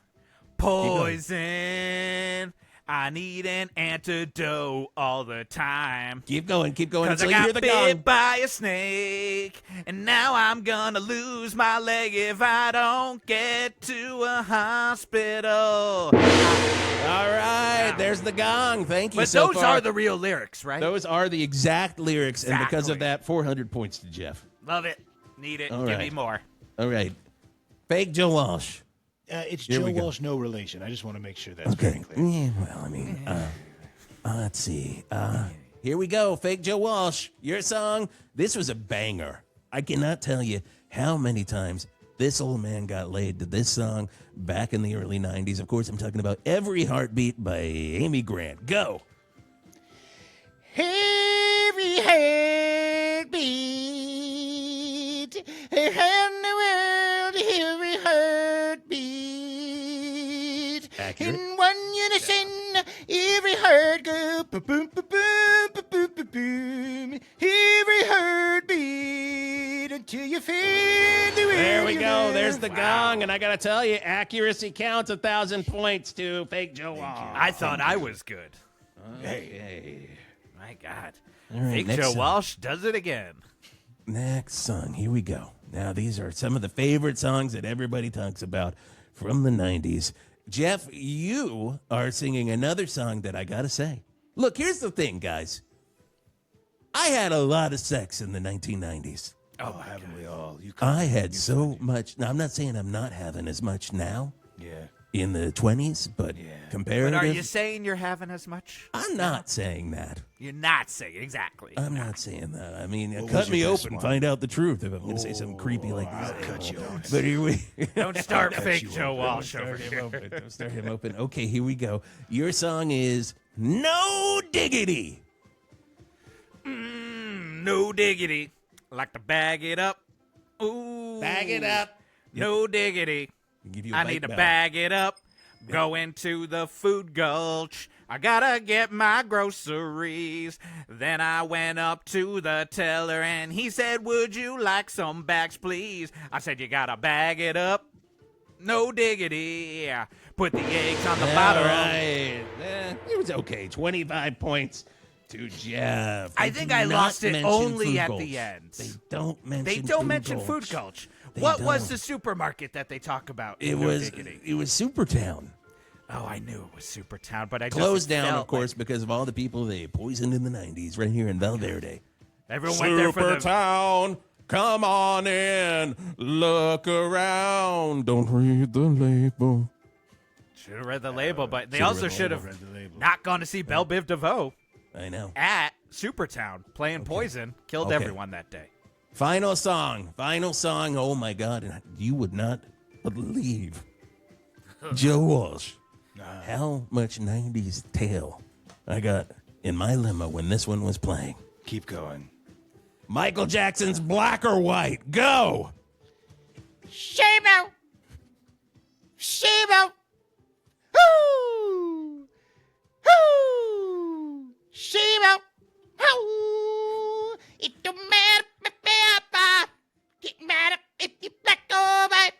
[SPEAKER 2] Poison, I need an antidote all the time.
[SPEAKER 1] Keep going
[SPEAKER 2] Cause
[SPEAKER 1] until
[SPEAKER 2] I
[SPEAKER 1] you hear
[SPEAKER 2] got
[SPEAKER 1] the
[SPEAKER 2] bit
[SPEAKER 1] gong.
[SPEAKER 2] by a snake, and now I'm gonna lose my leg if I don't get to a hospital.
[SPEAKER 1] All right, there's the gong. Thank you
[SPEAKER 2] But
[SPEAKER 1] so
[SPEAKER 2] those
[SPEAKER 1] far.
[SPEAKER 2] are the real lyrics, right?
[SPEAKER 1] Those are the exact lyrics, and because of
[SPEAKER 2] Exactly.
[SPEAKER 1] that, 400 points to Jeff.
[SPEAKER 2] Love it. Need it.
[SPEAKER 1] All
[SPEAKER 2] Give me
[SPEAKER 1] right.
[SPEAKER 2] more.
[SPEAKER 1] All right. Fake Joe Walsh.
[SPEAKER 3] It's
[SPEAKER 1] Here
[SPEAKER 3] Joe
[SPEAKER 1] we go.
[SPEAKER 3] Walsh, no relation. I just want to make sure that's
[SPEAKER 1] Okay.
[SPEAKER 3] very clear.
[SPEAKER 1] Yeah, well, I mean, let's see. Here we go. Fake Joe Walsh. Your song. This was a banger. I cannot tell you how many times this old man got laid to this song back in the early 90s. Of course, I'm talking about Every Heartbeat by Amy Grant. Go.
[SPEAKER 3] Every heartbeat around the world, every heartbeat.
[SPEAKER 1] Accurate.
[SPEAKER 3] In one unison, every heart go boom, boom, boom, boom, boom, boom, boom, boom. Every heartbeat until you feel the way.
[SPEAKER 1] There we
[SPEAKER 3] you
[SPEAKER 1] go.
[SPEAKER 3] love.
[SPEAKER 1] There's the gong. And I got to tell you, accuracy counts 1,000 points to Fake Joe Walsh.
[SPEAKER 2] I thought I was good.
[SPEAKER 1] Hey.
[SPEAKER 2] My God.
[SPEAKER 1] All right,
[SPEAKER 2] Fake
[SPEAKER 1] next
[SPEAKER 2] Joe
[SPEAKER 1] song.
[SPEAKER 2] Walsh does it again.
[SPEAKER 1] Next song. Here we go. Now, these are some of the favorite songs that everybody talks about from the 90s. Jeff, you are singing another song that I got to say. Look, here's the thing, guys. I had a lot of sex in the 1990s.
[SPEAKER 3] Oh, haven't we all? You
[SPEAKER 1] I had so much. Now, I'm not saying I'm not having as much now
[SPEAKER 3] Yeah.
[SPEAKER 1] in the 20s, but
[SPEAKER 2] But
[SPEAKER 1] comparative.
[SPEAKER 2] are you saying you're having as much?
[SPEAKER 1] I'm not saying that.
[SPEAKER 2] You're not saying exactly.
[SPEAKER 1] I'm not saying that. I mean,
[SPEAKER 3] What
[SPEAKER 1] cut
[SPEAKER 3] was
[SPEAKER 1] me
[SPEAKER 3] your best
[SPEAKER 1] open,
[SPEAKER 3] one?
[SPEAKER 1] find out the truth if I'm going to say something creepy like
[SPEAKER 3] I'll
[SPEAKER 1] this.
[SPEAKER 3] cut you open.
[SPEAKER 1] But here we
[SPEAKER 2] Don't start fake
[SPEAKER 3] you
[SPEAKER 2] Joe
[SPEAKER 3] open.
[SPEAKER 2] Walsh over
[SPEAKER 1] start him
[SPEAKER 2] here.
[SPEAKER 1] open. Don't start him open. Okay, here we go. Your song is No Diggity.
[SPEAKER 2] No diggity. Like to bag it up. Ooh.
[SPEAKER 1] Bag it up.
[SPEAKER 2] No diggity.
[SPEAKER 1] Give you a
[SPEAKER 2] I
[SPEAKER 1] bite
[SPEAKER 2] need to
[SPEAKER 1] bell.
[SPEAKER 2] bag it up. Go into the food gulch. I gotta get my groceries. Then I went up to the teller and he said, "Would you like some bags, please?" I said, "You gotta bag it up." No diggity. Put the eggs on the
[SPEAKER 1] All
[SPEAKER 2] bottom.
[SPEAKER 1] right. It was okay. 25 points to Jeff.
[SPEAKER 2] I
[SPEAKER 1] They
[SPEAKER 2] think
[SPEAKER 1] do
[SPEAKER 2] I
[SPEAKER 1] not
[SPEAKER 2] lost it
[SPEAKER 1] mention
[SPEAKER 2] only
[SPEAKER 1] Food
[SPEAKER 2] at
[SPEAKER 1] Gulch.
[SPEAKER 2] the end.
[SPEAKER 1] They don't mention
[SPEAKER 2] They don't
[SPEAKER 1] Food
[SPEAKER 2] mention
[SPEAKER 1] Gulch.
[SPEAKER 2] Food Gulch.
[SPEAKER 1] They
[SPEAKER 2] What was
[SPEAKER 1] don't.
[SPEAKER 2] the supermarket that they talk about?
[SPEAKER 1] It
[SPEAKER 2] No
[SPEAKER 1] was
[SPEAKER 2] diggity?
[SPEAKER 1] Supertown.
[SPEAKER 2] Oh, I knew it was Supertown, but I just
[SPEAKER 1] Closed down,
[SPEAKER 2] felt
[SPEAKER 1] of course,
[SPEAKER 2] like
[SPEAKER 1] because of all the people they poisoned in the 90s right here in Valverde.
[SPEAKER 2] everyone went there for the.
[SPEAKER 1] Supertown, come on in, look around, don't read the label.
[SPEAKER 2] Should have read the label, but they
[SPEAKER 1] Should've
[SPEAKER 2] also
[SPEAKER 1] read the
[SPEAKER 2] should
[SPEAKER 1] label.
[SPEAKER 2] have not gone to see Belle Biv DeVoe
[SPEAKER 1] I know.
[SPEAKER 2] at Supertown playing Poison. Killed
[SPEAKER 1] Okay.
[SPEAKER 2] everyone that day.
[SPEAKER 1] Final song. Oh my God. And you would not believe Joe Walsh. How much 90s tail I got in my limo when this one was playing.
[SPEAKER 3] Keep going.
[SPEAKER 1] Michael Jackson's Black or White. Go.
[SPEAKER 3] Shame-o! Shame-o! Hoo! Hoo! Shame-o! Hoo! It don't matter get mad if you black or white.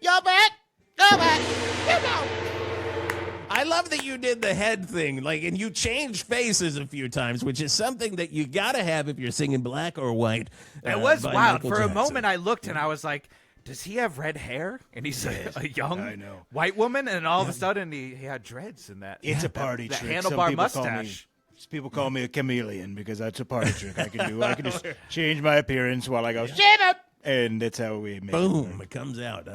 [SPEAKER 3] You're black or white.
[SPEAKER 1] I love that you did the head thing, and you changed faces a few times, which is something that you gotta have if you're singing Black or White.
[SPEAKER 2] It was
[SPEAKER 1] by
[SPEAKER 2] wild.
[SPEAKER 1] Michael
[SPEAKER 2] For a
[SPEAKER 1] Jackson.
[SPEAKER 2] moment, I looked and I was like, "Does he have red hair?" And he's a young
[SPEAKER 3] I know.
[SPEAKER 2] white woman, and all of a sudden he had dreads and that.
[SPEAKER 3] It's a party
[SPEAKER 2] that
[SPEAKER 3] trick. Some
[SPEAKER 2] handlebar
[SPEAKER 3] people call me-
[SPEAKER 2] mustache.
[SPEAKER 3] People call me a chameleon because that's a party trick I can do. I can just change my appearance while I go, shut up! And that's how we make
[SPEAKER 1] Boom, it comes out.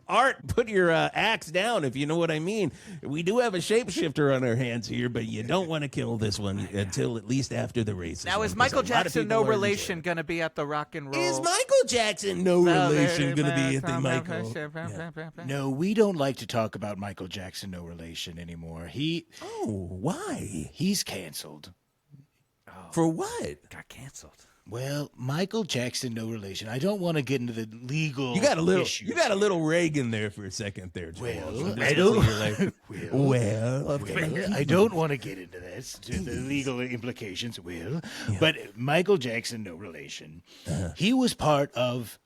[SPEAKER 1] Art, put your axe down, if you know what I mean. We do have a shapeshifter on our hands here, but you don't want to kill this one until at least after the races.
[SPEAKER 2] Now, is
[SPEAKER 1] because
[SPEAKER 2] Michael
[SPEAKER 1] a lot of
[SPEAKER 2] Jackson
[SPEAKER 1] people
[SPEAKER 2] no
[SPEAKER 1] are
[SPEAKER 2] relation going to be at the Rock and Roll?
[SPEAKER 1] Is Michael Jackson no relation going to be at the Michael? Yeah.
[SPEAKER 3] No, we don't like to talk about Michael Jackson, no relation anymore.
[SPEAKER 1] Oh, why?
[SPEAKER 3] He's canceled.
[SPEAKER 1] For what?
[SPEAKER 2] Got canceled.
[SPEAKER 3] Well, Michael Jackson, no relation. I don't want to get into the legal
[SPEAKER 1] You got a little,
[SPEAKER 3] issues.
[SPEAKER 1] you got a little Reagan there for a second there, Joe.
[SPEAKER 3] Well,
[SPEAKER 1] Walsh.
[SPEAKER 3] I don't-
[SPEAKER 1] You're like, well, okay.
[SPEAKER 3] Well, I don't want to get into this, to the legal implications, but Michael Jackson, no relation. He was part of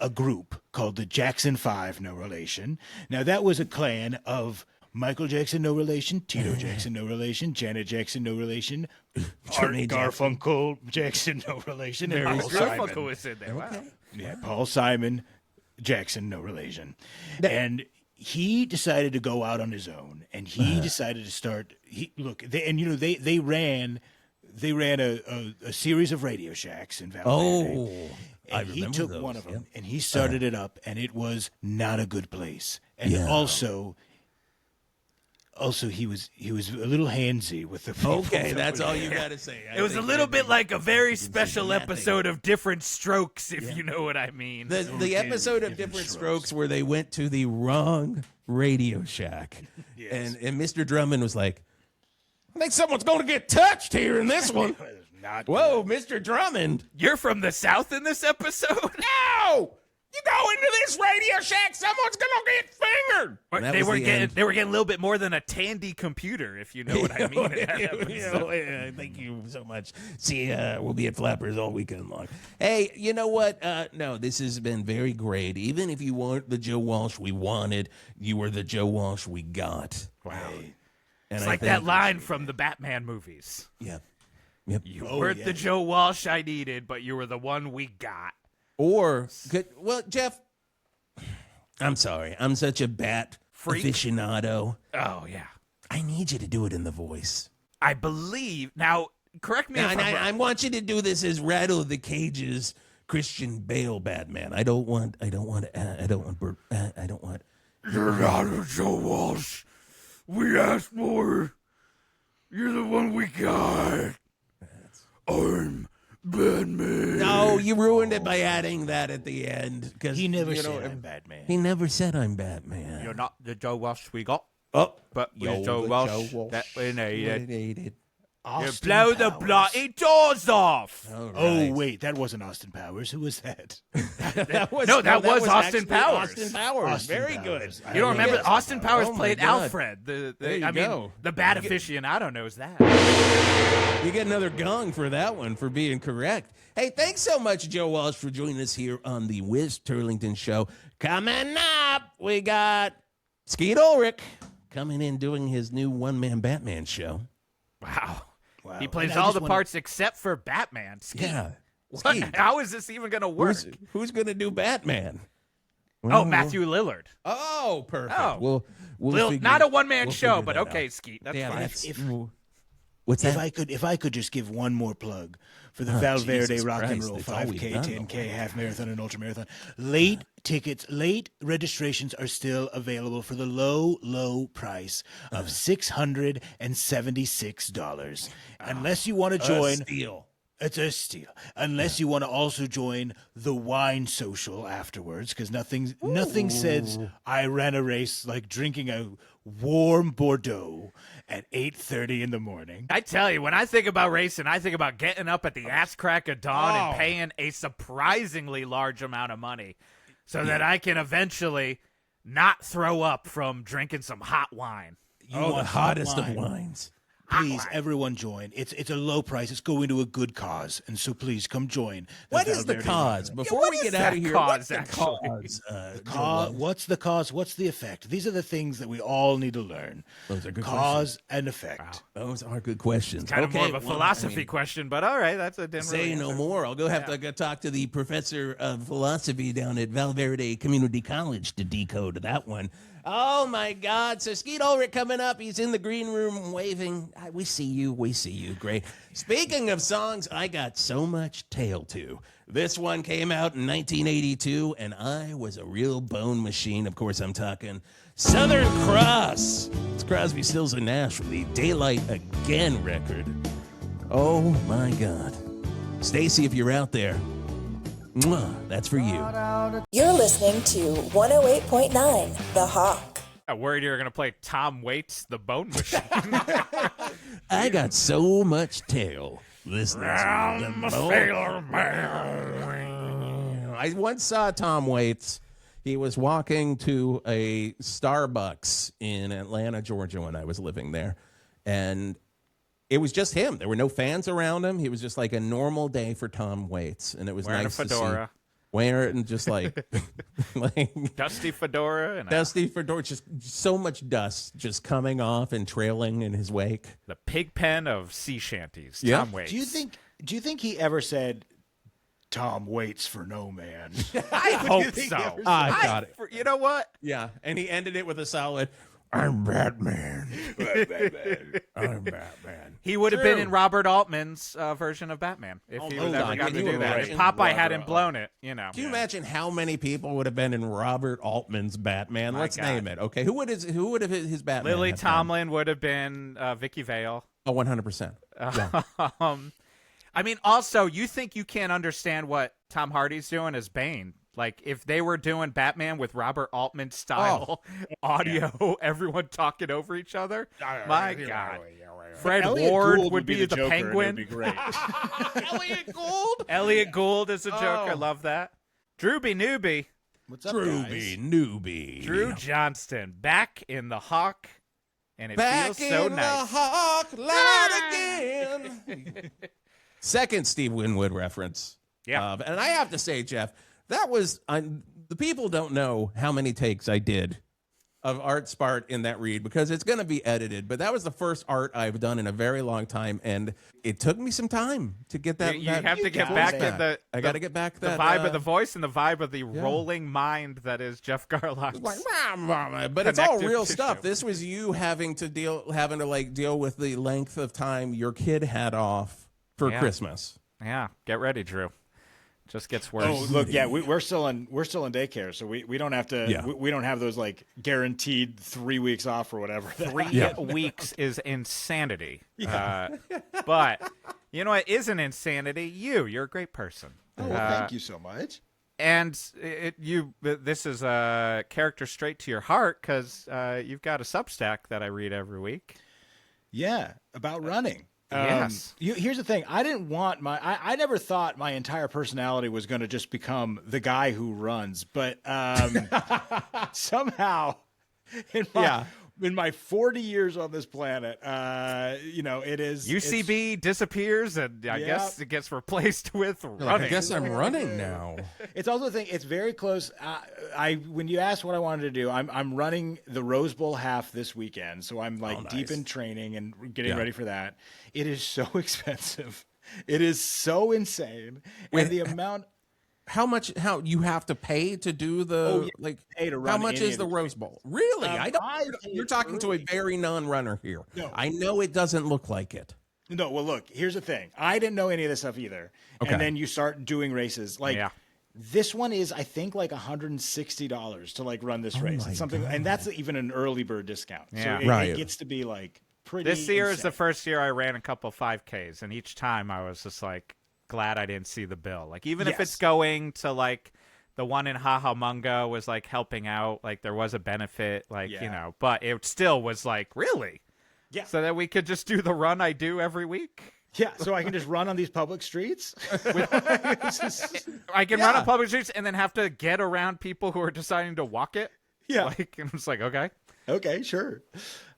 [SPEAKER 3] a group called the Jackson 5, no relation. Now, that was a clan of Michael Jackson, no relation, Tito Jackson, no relation, Janet Jackson, no relation, Art
[SPEAKER 1] Jackson.
[SPEAKER 3] Garfunkel Jackson, no relation, and Paul
[SPEAKER 2] Garfunkel
[SPEAKER 3] Simon.
[SPEAKER 2] was in there. Wow.
[SPEAKER 3] Yeah, Paul Simon Jackson, no relation. And he decided to go out on his own, and he decided to start. They ran a series of Radio Shacks in Valverde.
[SPEAKER 1] I
[SPEAKER 3] And he
[SPEAKER 1] remember
[SPEAKER 3] took
[SPEAKER 1] those,
[SPEAKER 3] one of them,
[SPEAKER 1] yep.
[SPEAKER 3] and he started it up, and it was not a good place. And
[SPEAKER 1] Yeah.
[SPEAKER 3] also he was a little handsy with the people
[SPEAKER 1] Okay,
[SPEAKER 3] that
[SPEAKER 1] that's
[SPEAKER 3] were
[SPEAKER 1] all
[SPEAKER 3] there.
[SPEAKER 1] you got to say.
[SPEAKER 2] It was a little bit like a very special episode of Different Strokes, if you know what I mean.
[SPEAKER 1] the episode of Different Strokes where they went to the wrong Radio Shack, and Mr. Drummond was like, "I think someone's going to get touched here in this one."
[SPEAKER 3] Not
[SPEAKER 1] Whoa, Mr. Drummond!
[SPEAKER 2] You're from the South in this episode?
[SPEAKER 1] No! You go into this Radio Shack, someone's gonna get fingered.
[SPEAKER 2] Or
[SPEAKER 1] That
[SPEAKER 2] they
[SPEAKER 1] was
[SPEAKER 2] were
[SPEAKER 1] the
[SPEAKER 2] getting
[SPEAKER 1] end.
[SPEAKER 2] they were getting a little bit more than a Tandy computer, if you know what I mean. in that episode.
[SPEAKER 1] Thank you so much. See, we'll be at Flappers all weekend long. Hey, you know what? No, this has been very great. Even if you weren't the Joe Walsh we wanted, you were the Joe Walsh we got.
[SPEAKER 2] Wow.
[SPEAKER 1] And
[SPEAKER 2] It's
[SPEAKER 1] I
[SPEAKER 2] like
[SPEAKER 1] think-
[SPEAKER 2] that line from the Batman movies.
[SPEAKER 1] Yeah. Yep.
[SPEAKER 2] You weren't the Joe Walsh I needed, but you were the one we got.
[SPEAKER 1] Or Jeff, I'm sorry. I'm such a bat
[SPEAKER 2] Freak?
[SPEAKER 1] aficionado.
[SPEAKER 2] Oh, yeah.
[SPEAKER 1] I need you to do it in the voice.
[SPEAKER 2] I believe. Now, correct me if I'm wrong.
[SPEAKER 1] I want you to do this as Rattle of the Cage's Christian Bale Batman. I don't want.
[SPEAKER 2] You're not a Joe Walsh. We asked for. You're the one we got. I'm Batman.
[SPEAKER 1] No, you ruined it by adding that at the end. Because
[SPEAKER 3] He never said I'm Batman.
[SPEAKER 1] He never said I'm Batman.
[SPEAKER 2] You're not the Joe Walsh we got,
[SPEAKER 1] Oh,
[SPEAKER 2] but we're Joe Walsh that we needed. You
[SPEAKER 3] Austin
[SPEAKER 2] blow the
[SPEAKER 3] Powers.
[SPEAKER 2] bloody doors off.
[SPEAKER 3] Oh, wait, that wasn't Austin Powers. Who was that?
[SPEAKER 1] that was
[SPEAKER 2] that was Austin
[SPEAKER 1] actually
[SPEAKER 2] Powers.
[SPEAKER 1] Austin Powers.
[SPEAKER 3] Austin
[SPEAKER 1] Very
[SPEAKER 3] Powers.
[SPEAKER 1] good.
[SPEAKER 2] You don't remember
[SPEAKER 1] Yes.
[SPEAKER 2] Austin Powers
[SPEAKER 1] Oh my
[SPEAKER 2] played
[SPEAKER 1] God.
[SPEAKER 2] Alfred. There
[SPEAKER 1] you
[SPEAKER 2] I mean,
[SPEAKER 1] go.
[SPEAKER 2] the bat aficionado knows that.
[SPEAKER 1] You get another gong for that one for being correct. Hey, thanks so much, Joe Walsh, for joining us here on the Wiz Turlington Show. Coming up, we got Skeet Ulrich coming in doing his new one-man Batman show.
[SPEAKER 2] Wow.
[SPEAKER 3] Wow.
[SPEAKER 2] He plays
[SPEAKER 3] And I
[SPEAKER 2] all
[SPEAKER 3] just
[SPEAKER 2] the
[SPEAKER 3] wanna-
[SPEAKER 2] parts except for Batman. Skeet.
[SPEAKER 1] Yeah.
[SPEAKER 2] What?
[SPEAKER 1] Skeet.
[SPEAKER 2] How is this even going to work?
[SPEAKER 1] Who's going to do Batman?
[SPEAKER 2] Oh,
[SPEAKER 1] Well,
[SPEAKER 2] Matthew Lillard.
[SPEAKER 1] Oh, perfect.
[SPEAKER 2] Oh.
[SPEAKER 1] We'll
[SPEAKER 2] Not a one-man
[SPEAKER 1] we'll
[SPEAKER 2] show,
[SPEAKER 1] figure
[SPEAKER 2] but
[SPEAKER 1] that
[SPEAKER 2] okay,
[SPEAKER 1] out.
[SPEAKER 2] Skeet. That's
[SPEAKER 1] Damn,
[SPEAKER 2] fine.
[SPEAKER 1] that's-
[SPEAKER 3] If-
[SPEAKER 1] what's
[SPEAKER 3] If
[SPEAKER 1] that?
[SPEAKER 3] I could just give one more plug for the Valverde
[SPEAKER 1] Jesus
[SPEAKER 3] Rock and
[SPEAKER 1] Christ,
[SPEAKER 3] Roll
[SPEAKER 1] that's all we've
[SPEAKER 3] 5K,
[SPEAKER 1] done
[SPEAKER 3] 10K, half marathon, and ultra marathon. Late registrations are still available for the low price of $676. Unless you want to join.
[SPEAKER 1] Steal.
[SPEAKER 3] It's a steal. Unless you want to also join the wine social afterwards, because nothing says I ran a race like drinking a warm Bordeaux at 8:30 in the morning.
[SPEAKER 2] I tell you, when I think about racing, I think about getting up at the ass crack of dawn and paying a surprisingly large amount of money so that I can eventually not throw up from drinking some hot wine.
[SPEAKER 3] You
[SPEAKER 1] The
[SPEAKER 3] want
[SPEAKER 1] hottest of
[SPEAKER 3] wine.
[SPEAKER 1] wines.
[SPEAKER 3] Please, everyone join. It's a low price. It's going to a good cause, and so please come join.
[SPEAKER 1] What is the
[SPEAKER 3] Valverde
[SPEAKER 1] cause?
[SPEAKER 3] Rock.
[SPEAKER 1] Before
[SPEAKER 2] what
[SPEAKER 1] we
[SPEAKER 2] is
[SPEAKER 1] get out of
[SPEAKER 2] that
[SPEAKER 1] here,
[SPEAKER 2] cause,
[SPEAKER 1] what's the
[SPEAKER 2] actually?
[SPEAKER 1] cause?
[SPEAKER 3] What's the cause? What's the effect? These are the things that we all need to learn.
[SPEAKER 1] Those are good
[SPEAKER 3] Cause and effect.
[SPEAKER 1] Those are good questions.
[SPEAKER 2] Kind of more of a
[SPEAKER 1] well,
[SPEAKER 2] philosophy
[SPEAKER 1] I mean,
[SPEAKER 2] question, but all right, that's a different.
[SPEAKER 1] Say no more. I'll go have to go talk to the professor of philosophy down at Valverde Community College to decode that one. Oh my God! So Skeet Ulrich coming up. He's in the green room waving. We see you. We see you. Great. Speaking of songs, I got so much tail to. This one came out in 1982, and I was a real bone machine. Of course, I'm talking Southern Cross. It's Crosby, Stills, and Nash with the Daylight Again record. Oh my God. Stacy, if you're out there, mwah, that's for you.
[SPEAKER 10] You're listening to 108.9 The Hawk.
[SPEAKER 2] I'm worried you're going to play Tom Waits, the Bone Machine.
[SPEAKER 1] I got so much tail listening to the Sailor Man. I once saw Tom Waits. He was walking to a Starbucks in Atlanta, Georgia, when I was living there, and it was just him. There were no fans around him. He was just like a normal day for Tom Waits, and it was
[SPEAKER 2] Wearing
[SPEAKER 1] nice
[SPEAKER 2] a fedora.
[SPEAKER 1] to see. Wearing just like,
[SPEAKER 2] Dusty fedora. And
[SPEAKER 1] dusty fedora, just so much dust just coming off and trailing in his wake.
[SPEAKER 2] the pig pen of sea shanties,
[SPEAKER 1] Yeah.
[SPEAKER 2] Tom Waits.
[SPEAKER 3] Do you think he ever said, "Tom waits for no man"?
[SPEAKER 2] I hope
[SPEAKER 3] think
[SPEAKER 2] so.
[SPEAKER 3] he ever said
[SPEAKER 1] I got it.
[SPEAKER 2] You know what?
[SPEAKER 1] Yeah, and he ended it with a solid, "I'm Batman. I'm Batman."
[SPEAKER 2] He would have been in Robert Altman's version of Batman if he was
[SPEAKER 1] hold
[SPEAKER 2] ever
[SPEAKER 1] on.
[SPEAKER 2] got
[SPEAKER 1] Can
[SPEAKER 2] to
[SPEAKER 1] you
[SPEAKER 2] do that. If
[SPEAKER 1] imagine
[SPEAKER 2] Popeye
[SPEAKER 1] Robert
[SPEAKER 2] hadn't blown it, you know.
[SPEAKER 1] Do you imagine how many people would have been in Robert Altman's Batman?
[SPEAKER 2] My
[SPEAKER 1] Let's
[SPEAKER 2] God.
[SPEAKER 1] name it. Okay, who would have his Batman?
[SPEAKER 2] Lily
[SPEAKER 1] have been?
[SPEAKER 2] Tomlin would have been Vicky Vale.
[SPEAKER 1] Oh, 100%. Yeah.
[SPEAKER 2] I mean, also, you think you can't understand what Tom Hardy's doing as Bane. Like, if they were doing Batman with Robert Altman style audio, everyone talking over each other, my God. Fred
[SPEAKER 3] Elliot
[SPEAKER 2] Ward
[SPEAKER 3] Gould
[SPEAKER 2] would be the
[SPEAKER 3] Joker, and
[SPEAKER 2] Penguin.
[SPEAKER 3] it'd be great.
[SPEAKER 1] Elliot Gould.
[SPEAKER 2] Elliot Gould is a joke. I
[SPEAKER 1] Oh.
[SPEAKER 2] love that. Drewby Newby.
[SPEAKER 3] What's up, guys?
[SPEAKER 1] Drewby Newby.
[SPEAKER 2] Drew Johnston back in the Hawk, and it
[SPEAKER 1] Back
[SPEAKER 2] feels so
[SPEAKER 1] in
[SPEAKER 2] nice.
[SPEAKER 1] the Hawk light again. Second Steve Winwood reference.
[SPEAKER 2] Yeah.
[SPEAKER 1] And I have to say, Jeff, that was the people don't know how many takes I did of Art Spart in that read because it's going to be edited. But that was the first art I've done in a very long time, and it took me some time to get that.
[SPEAKER 2] You have to get
[SPEAKER 3] got
[SPEAKER 2] back
[SPEAKER 3] that.
[SPEAKER 2] in the.
[SPEAKER 1] I got to get back
[SPEAKER 2] the
[SPEAKER 1] that
[SPEAKER 2] vibe of the voice and the vibe of the rolling mind that is Jeff Garlock's.
[SPEAKER 1] like, but it's all
[SPEAKER 2] connective
[SPEAKER 1] real
[SPEAKER 2] tissue.
[SPEAKER 1] stuff. This was you having to deal with the length of time your kid had off for
[SPEAKER 2] Yeah.
[SPEAKER 1] Christmas.
[SPEAKER 2] Yeah, get ready, Drew. Just gets worse.
[SPEAKER 3] Oh, look, yeah, we're still in daycare, so we don't have to.
[SPEAKER 1] Yeah.
[SPEAKER 3] We don't have those like guaranteed 3 weeks off or whatever.
[SPEAKER 2] 3 weeks is insanity. But you know what isn't insanity? You're a great person.
[SPEAKER 3] Oh, well, thank you so much.
[SPEAKER 2] And this is a character straight to your heart because you've got a Substack that I read every week.
[SPEAKER 3] Yeah, about running.
[SPEAKER 2] Yes.
[SPEAKER 3] Here's the thing. I didn't want I never thought my entire personality was going to just become the guy who runs, but somehow in my 40 years on this planet, it is
[SPEAKER 2] UCB disappears, and I guess it gets replaced with running.
[SPEAKER 1] I guess I'm running now.
[SPEAKER 3] It's also a thing. It's very close. When you asked what I wanted to do, I'm running the Rose Bowl half this weekend, so I'm like deep in training and getting ready for that. It is so expensive. It is so insane, and the amount.
[SPEAKER 1] How much? How you have to pay to do the
[SPEAKER 3] pay to run
[SPEAKER 1] How much
[SPEAKER 3] any
[SPEAKER 1] is
[SPEAKER 3] of
[SPEAKER 1] the
[SPEAKER 3] the
[SPEAKER 1] Rose Bowl? Really? I don't.
[SPEAKER 3] I
[SPEAKER 1] You're
[SPEAKER 3] paid
[SPEAKER 1] talking to a
[SPEAKER 3] early.
[SPEAKER 1] very non-runner here.
[SPEAKER 3] No.
[SPEAKER 1] I know it doesn't look like it.
[SPEAKER 3] No, well, look. Here's the thing. I didn't know any of this stuff either,
[SPEAKER 1] Okay.
[SPEAKER 3] and then you start doing races like.
[SPEAKER 2] Yeah.
[SPEAKER 3] This one is, I think, like $160 to like run this race. It's something, and that's even an early bird discount.
[SPEAKER 2] Yeah.
[SPEAKER 3] So
[SPEAKER 1] Right.
[SPEAKER 3] it gets to be like pretty.
[SPEAKER 2] This year is the
[SPEAKER 3] insane.
[SPEAKER 2] first year I ran a couple 5Ks, and each time I was just like glad I didn't see the bill. Like even if
[SPEAKER 3] Yes.
[SPEAKER 2] it's going to like the one in Hahamunga was like helping out, like there was a benefit, like
[SPEAKER 3] Yeah.
[SPEAKER 2] but it still was like really,
[SPEAKER 3] Yeah.
[SPEAKER 2] so that we could just do the run I do every week.
[SPEAKER 3] Yeah, so I can just run on these public streets.
[SPEAKER 2] I can run on public streets and then have to get around people who are deciding to walk it.
[SPEAKER 3] Yeah.
[SPEAKER 2] Like and it's like okay.
[SPEAKER 3] Okay, sure.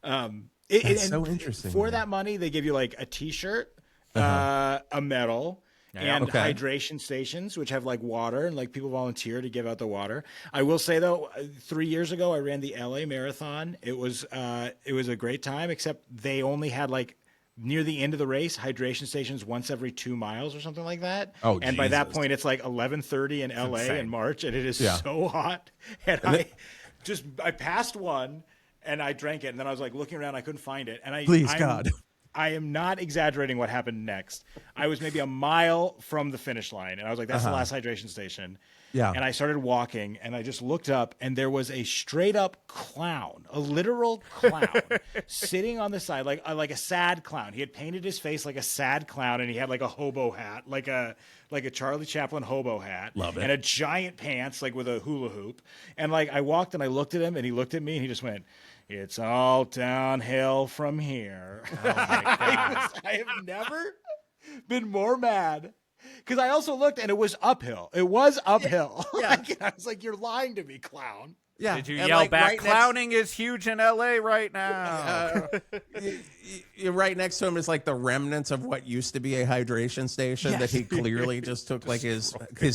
[SPEAKER 1] That's
[SPEAKER 3] And
[SPEAKER 1] so interesting.
[SPEAKER 3] For that money, they give you like a T-shirt, a medal, and
[SPEAKER 1] Okay.
[SPEAKER 3] hydration stations, which have like water, and like people volunteer to give out the water. I will say though, 3 years ago, I ran the LA Marathon. It was a great time, except they only had like near the end of the race hydration stations once every 2 miles or something like that.
[SPEAKER 1] Oh,
[SPEAKER 3] and by that
[SPEAKER 1] Jesus.
[SPEAKER 3] point, it's like 11:30 in LA
[SPEAKER 2] insane.
[SPEAKER 3] in March, and it is
[SPEAKER 1] Yeah.
[SPEAKER 3] so hot. And I passed one. And I drank it, and then I was like looking around, I couldn't find it, and
[SPEAKER 1] Please,
[SPEAKER 3] I'm-
[SPEAKER 1] God.
[SPEAKER 3] I am not exaggerating what happened next. I was maybe a mile from the finish line, and I was like, that's the last hydration station.
[SPEAKER 1] Yeah.
[SPEAKER 3] And I started walking, and I just looked up, and there was a straight-up clown, a literal clown, sitting on the side, like a sad clown. He had painted his face like a sad clown, and he had like a hobo hat, like a Charlie Chaplin hobo hat.
[SPEAKER 1] Love it.
[SPEAKER 3] And a giant pants, like with a hula hoop. And like I walked, and I looked at him, and he looked at me, and he just went, "It's all downhill from here." Oh my God. I have never been more mad. Because I also looked, and it was uphill. It was uphill.
[SPEAKER 1] Yeah.
[SPEAKER 3] Like, I was like, "You're lying to me, clown."
[SPEAKER 1] Yeah.
[SPEAKER 2] Did you
[SPEAKER 1] and,
[SPEAKER 2] yell
[SPEAKER 1] like,
[SPEAKER 2] back?
[SPEAKER 1] right next-
[SPEAKER 2] Clowning is huge in LA right now.
[SPEAKER 1] You're right next to him is like the remnants of what used to be a hydration station that he clearly just took like his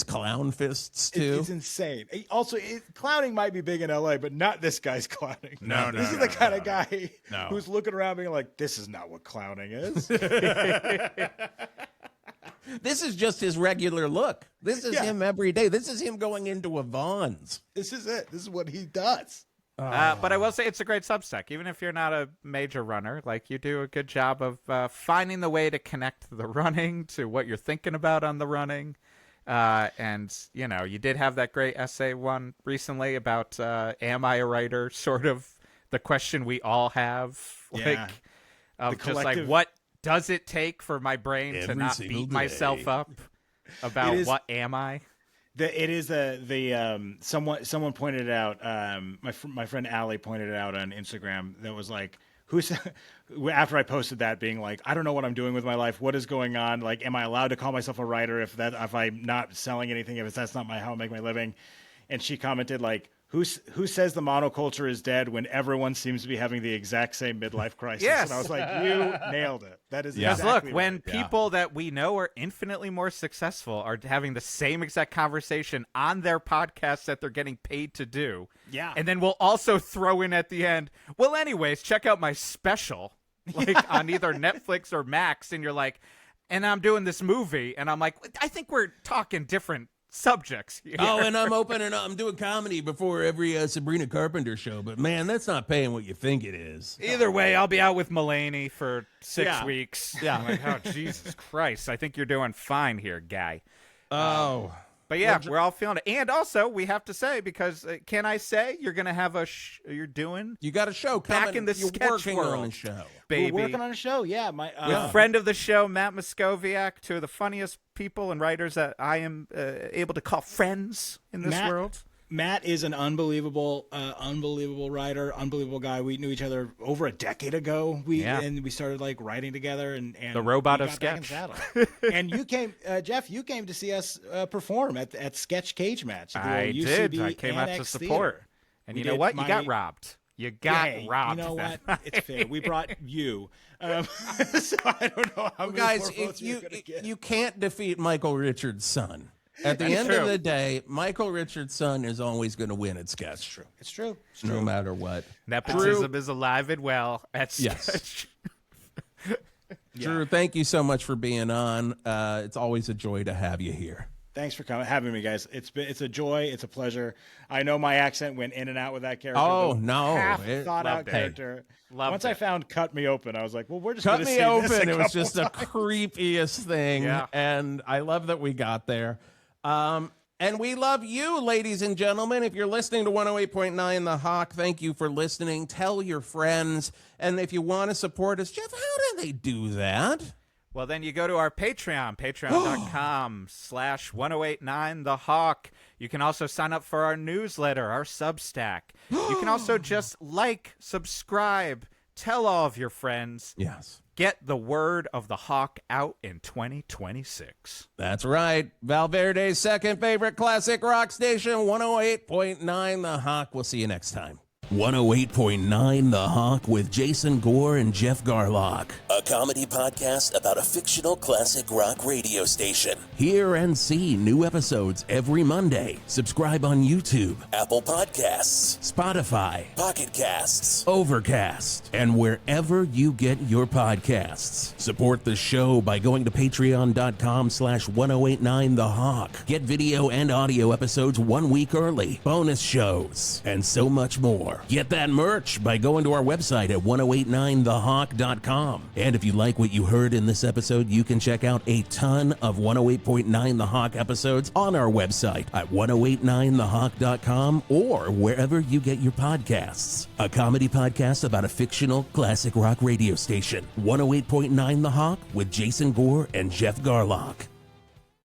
[SPEAKER 1] clown fists to.
[SPEAKER 3] It's insane. Also, clowning might be big in LA, but not this guy's clowning.
[SPEAKER 2] No,
[SPEAKER 3] This is the kind of guy who's looking around being like, "This is not what clowning is."
[SPEAKER 1] This is just his regular look. This is him every day. This is him going into a Vons.
[SPEAKER 3] This is it. This is what he does.
[SPEAKER 2] But I will say it's a great Substack. Even if you're not a major runner, like you do a good job of finding the way to connect the running to what you're thinking about on the running. And, you know, you did have that great essay one recently about am I a writer? Sort of the question we all have.
[SPEAKER 3] Yeah.
[SPEAKER 2] Of
[SPEAKER 3] The
[SPEAKER 2] just like,
[SPEAKER 3] collective-
[SPEAKER 2] what does it take for my brain to
[SPEAKER 1] Every
[SPEAKER 2] not
[SPEAKER 1] single
[SPEAKER 2] beat myself
[SPEAKER 1] day.
[SPEAKER 2] up about
[SPEAKER 3] It is-
[SPEAKER 2] what am I?
[SPEAKER 3] It is someone pointed it out. My friend Allie pointed it out on Instagram. That was like, after I posted that, being like, I don't know what I'm doing with my life. What is going on? Like, am I allowed to call myself a writer if I'm not selling anything? If that's not how I make my living? And she commented like, Who says the monoculture is dead when everyone seems to be having the exact same midlife crisis?
[SPEAKER 2] Yes.
[SPEAKER 3] And I was like, you nailed it. That is
[SPEAKER 2] Because
[SPEAKER 3] exactly
[SPEAKER 2] look, when
[SPEAKER 3] right.
[SPEAKER 2] people that we know are infinitely more successful are having the same exact conversation on their podcast that they're getting paid to do.
[SPEAKER 3] Yeah.
[SPEAKER 2] And then we'll also throw in at the end, well, anyways, check out my special, like on either Netflix or Max. And you're like, and I'm doing this movie. And I'm like, I think we're talking different subjects here.
[SPEAKER 1] Oh, and I'm doing comedy before every Sabrina Carpenter show, but man, that's not paying what you think it is.
[SPEAKER 2] Either way, I'll be out with Mulaney for 6 weeks.
[SPEAKER 1] Yeah.
[SPEAKER 2] I'm like, oh, Jesus Christ. I think you're doing fine here, guy.
[SPEAKER 1] Oh.
[SPEAKER 2] But yeah, we're all feeling it. And also, we have to say, because can I say you're going to have you're doing
[SPEAKER 1] You got a show coming.
[SPEAKER 2] Back in the
[SPEAKER 1] You're
[SPEAKER 2] sketch
[SPEAKER 1] working on
[SPEAKER 2] world.
[SPEAKER 1] a show.
[SPEAKER 2] baby.
[SPEAKER 3] We're working on a show. Yeah.
[SPEAKER 2] With friend of the show, Matt Moscoviak, two of the funniest people and writers that I am able to call friends in this world.
[SPEAKER 3] Matt is an unbelievable writer, unbelievable guy. We knew each other over a decade ago. And we started like writing together and
[SPEAKER 2] the robot
[SPEAKER 3] we
[SPEAKER 2] of
[SPEAKER 3] got back in
[SPEAKER 2] sketch.
[SPEAKER 3] saddle. And you came, Jeff. You came to see us perform at Sketch Cage Match. at the
[SPEAKER 2] I
[SPEAKER 3] old
[SPEAKER 2] did.
[SPEAKER 3] UCB
[SPEAKER 2] I came out to
[SPEAKER 3] Annex
[SPEAKER 2] support.
[SPEAKER 3] Theater.
[SPEAKER 2] And
[SPEAKER 3] We
[SPEAKER 2] you know
[SPEAKER 3] did
[SPEAKER 2] what? You got
[SPEAKER 3] my-
[SPEAKER 2] robbed. You got
[SPEAKER 3] Hey,
[SPEAKER 2] robbed.
[SPEAKER 3] You know
[SPEAKER 2] then.
[SPEAKER 3] what? It's fair. We brought you. So I don't know how many
[SPEAKER 1] Guys,
[SPEAKER 3] more votes
[SPEAKER 1] if
[SPEAKER 3] you're gonna get.
[SPEAKER 1] you can't defeat Michael Richards' son. At the end of the day, Michael Richards' son is always going to win at sketch.
[SPEAKER 3] It's true. It's
[SPEAKER 1] No matter what.
[SPEAKER 2] Nepotism is alive and well at
[SPEAKER 1] Yes.
[SPEAKER 2] sketch.
[SPEAKER 1] Drew, thank you so much for being on. It's always a joy to have you here.
[SPEAKER 3] Thanks for having me, guys. It's a joy. It's a pleasure. I know my accent went in and out with that character.
[SPEAKER 1] Oh,
[SPEAKER 3] but
[SPEAKER 1] no.
[SPEAKER 3] half
[SPEAKER 1] It-
[SPEAKER 3] thought out
[SPEAKER 2] loved it.
[SPEAKER 3] character.
[SPEAKER 2] Loved
[SPEAKER 3] Once
[SPEAKER 2] it.
[SPEAKER 3] I found "Cut Me Open," I was like, "Well, we're just
[SPEAKER 1] Cut
[SPEAKER 3] gonna
[SPEAKER 1] me
[SPEAKER 3] see
[SPEAKER 1] open.
[SPEAKER 3] this a
[SPEAKER 1] It was
[SPEAKER 3] couple
[SPEAKER 1] just the
[SPEAKER 3] times.
[SPEAKER 1] creepiest thing.
[SPEAKER 2] Yeah.
[SPEAKER 1] And I love that we got there. And we love you, ladies and gentlemen. If you're listening to 108.9 The Hawk, thank you for listening. Tell your friends. And if you want to support us, Jeff, how do they do that?
[SPEAKER 2] Well, then you go to our Patreon, patreon.com/1089thehawk. You can also sign up for our newsletter, our Substack. You can also just subscribe, tell all of your friends.
[SPEAKER 1] Yes.
[SPEAKER 2] Get the word of the Hawk out in 2026.
[SPEAKER 1] That's right. Valverde's second favorite classic rock station, 108.9 The Hawk. We'll see you next time. 108.9 The Hawk with Jason Gore and Jeff Garlock.
[SPEAKER 7] A comedy podcast about a fictional classic rock radio station.
[SPEAKER 1] Hear and see new episodes every Monday. Subscribe on YouTube,
[SPEAKER 7] Apple Podcasts,
[SPEAKER 1] Spotify,
[SPEAKER 7] Pocket Casts.
[SPEAKER 1] Overcast, and wherever you get your podcasts. Support the show by going to patreon.com/1089 The Hawk. Get video and audio episodes 1 week early, bonus shows, and so much more. Get that merch by going to our website at 1089thehawk.com. And if you like what you heard in this episode, you can check out a ton of 108.9 The Hawk episodes on our website at 1089thehawk.com or wherever you get your podcasts. A comedy podcast about a fictional classic rock radio station. 108.9 The Hawk with Jason Gore and Jeff Garlock.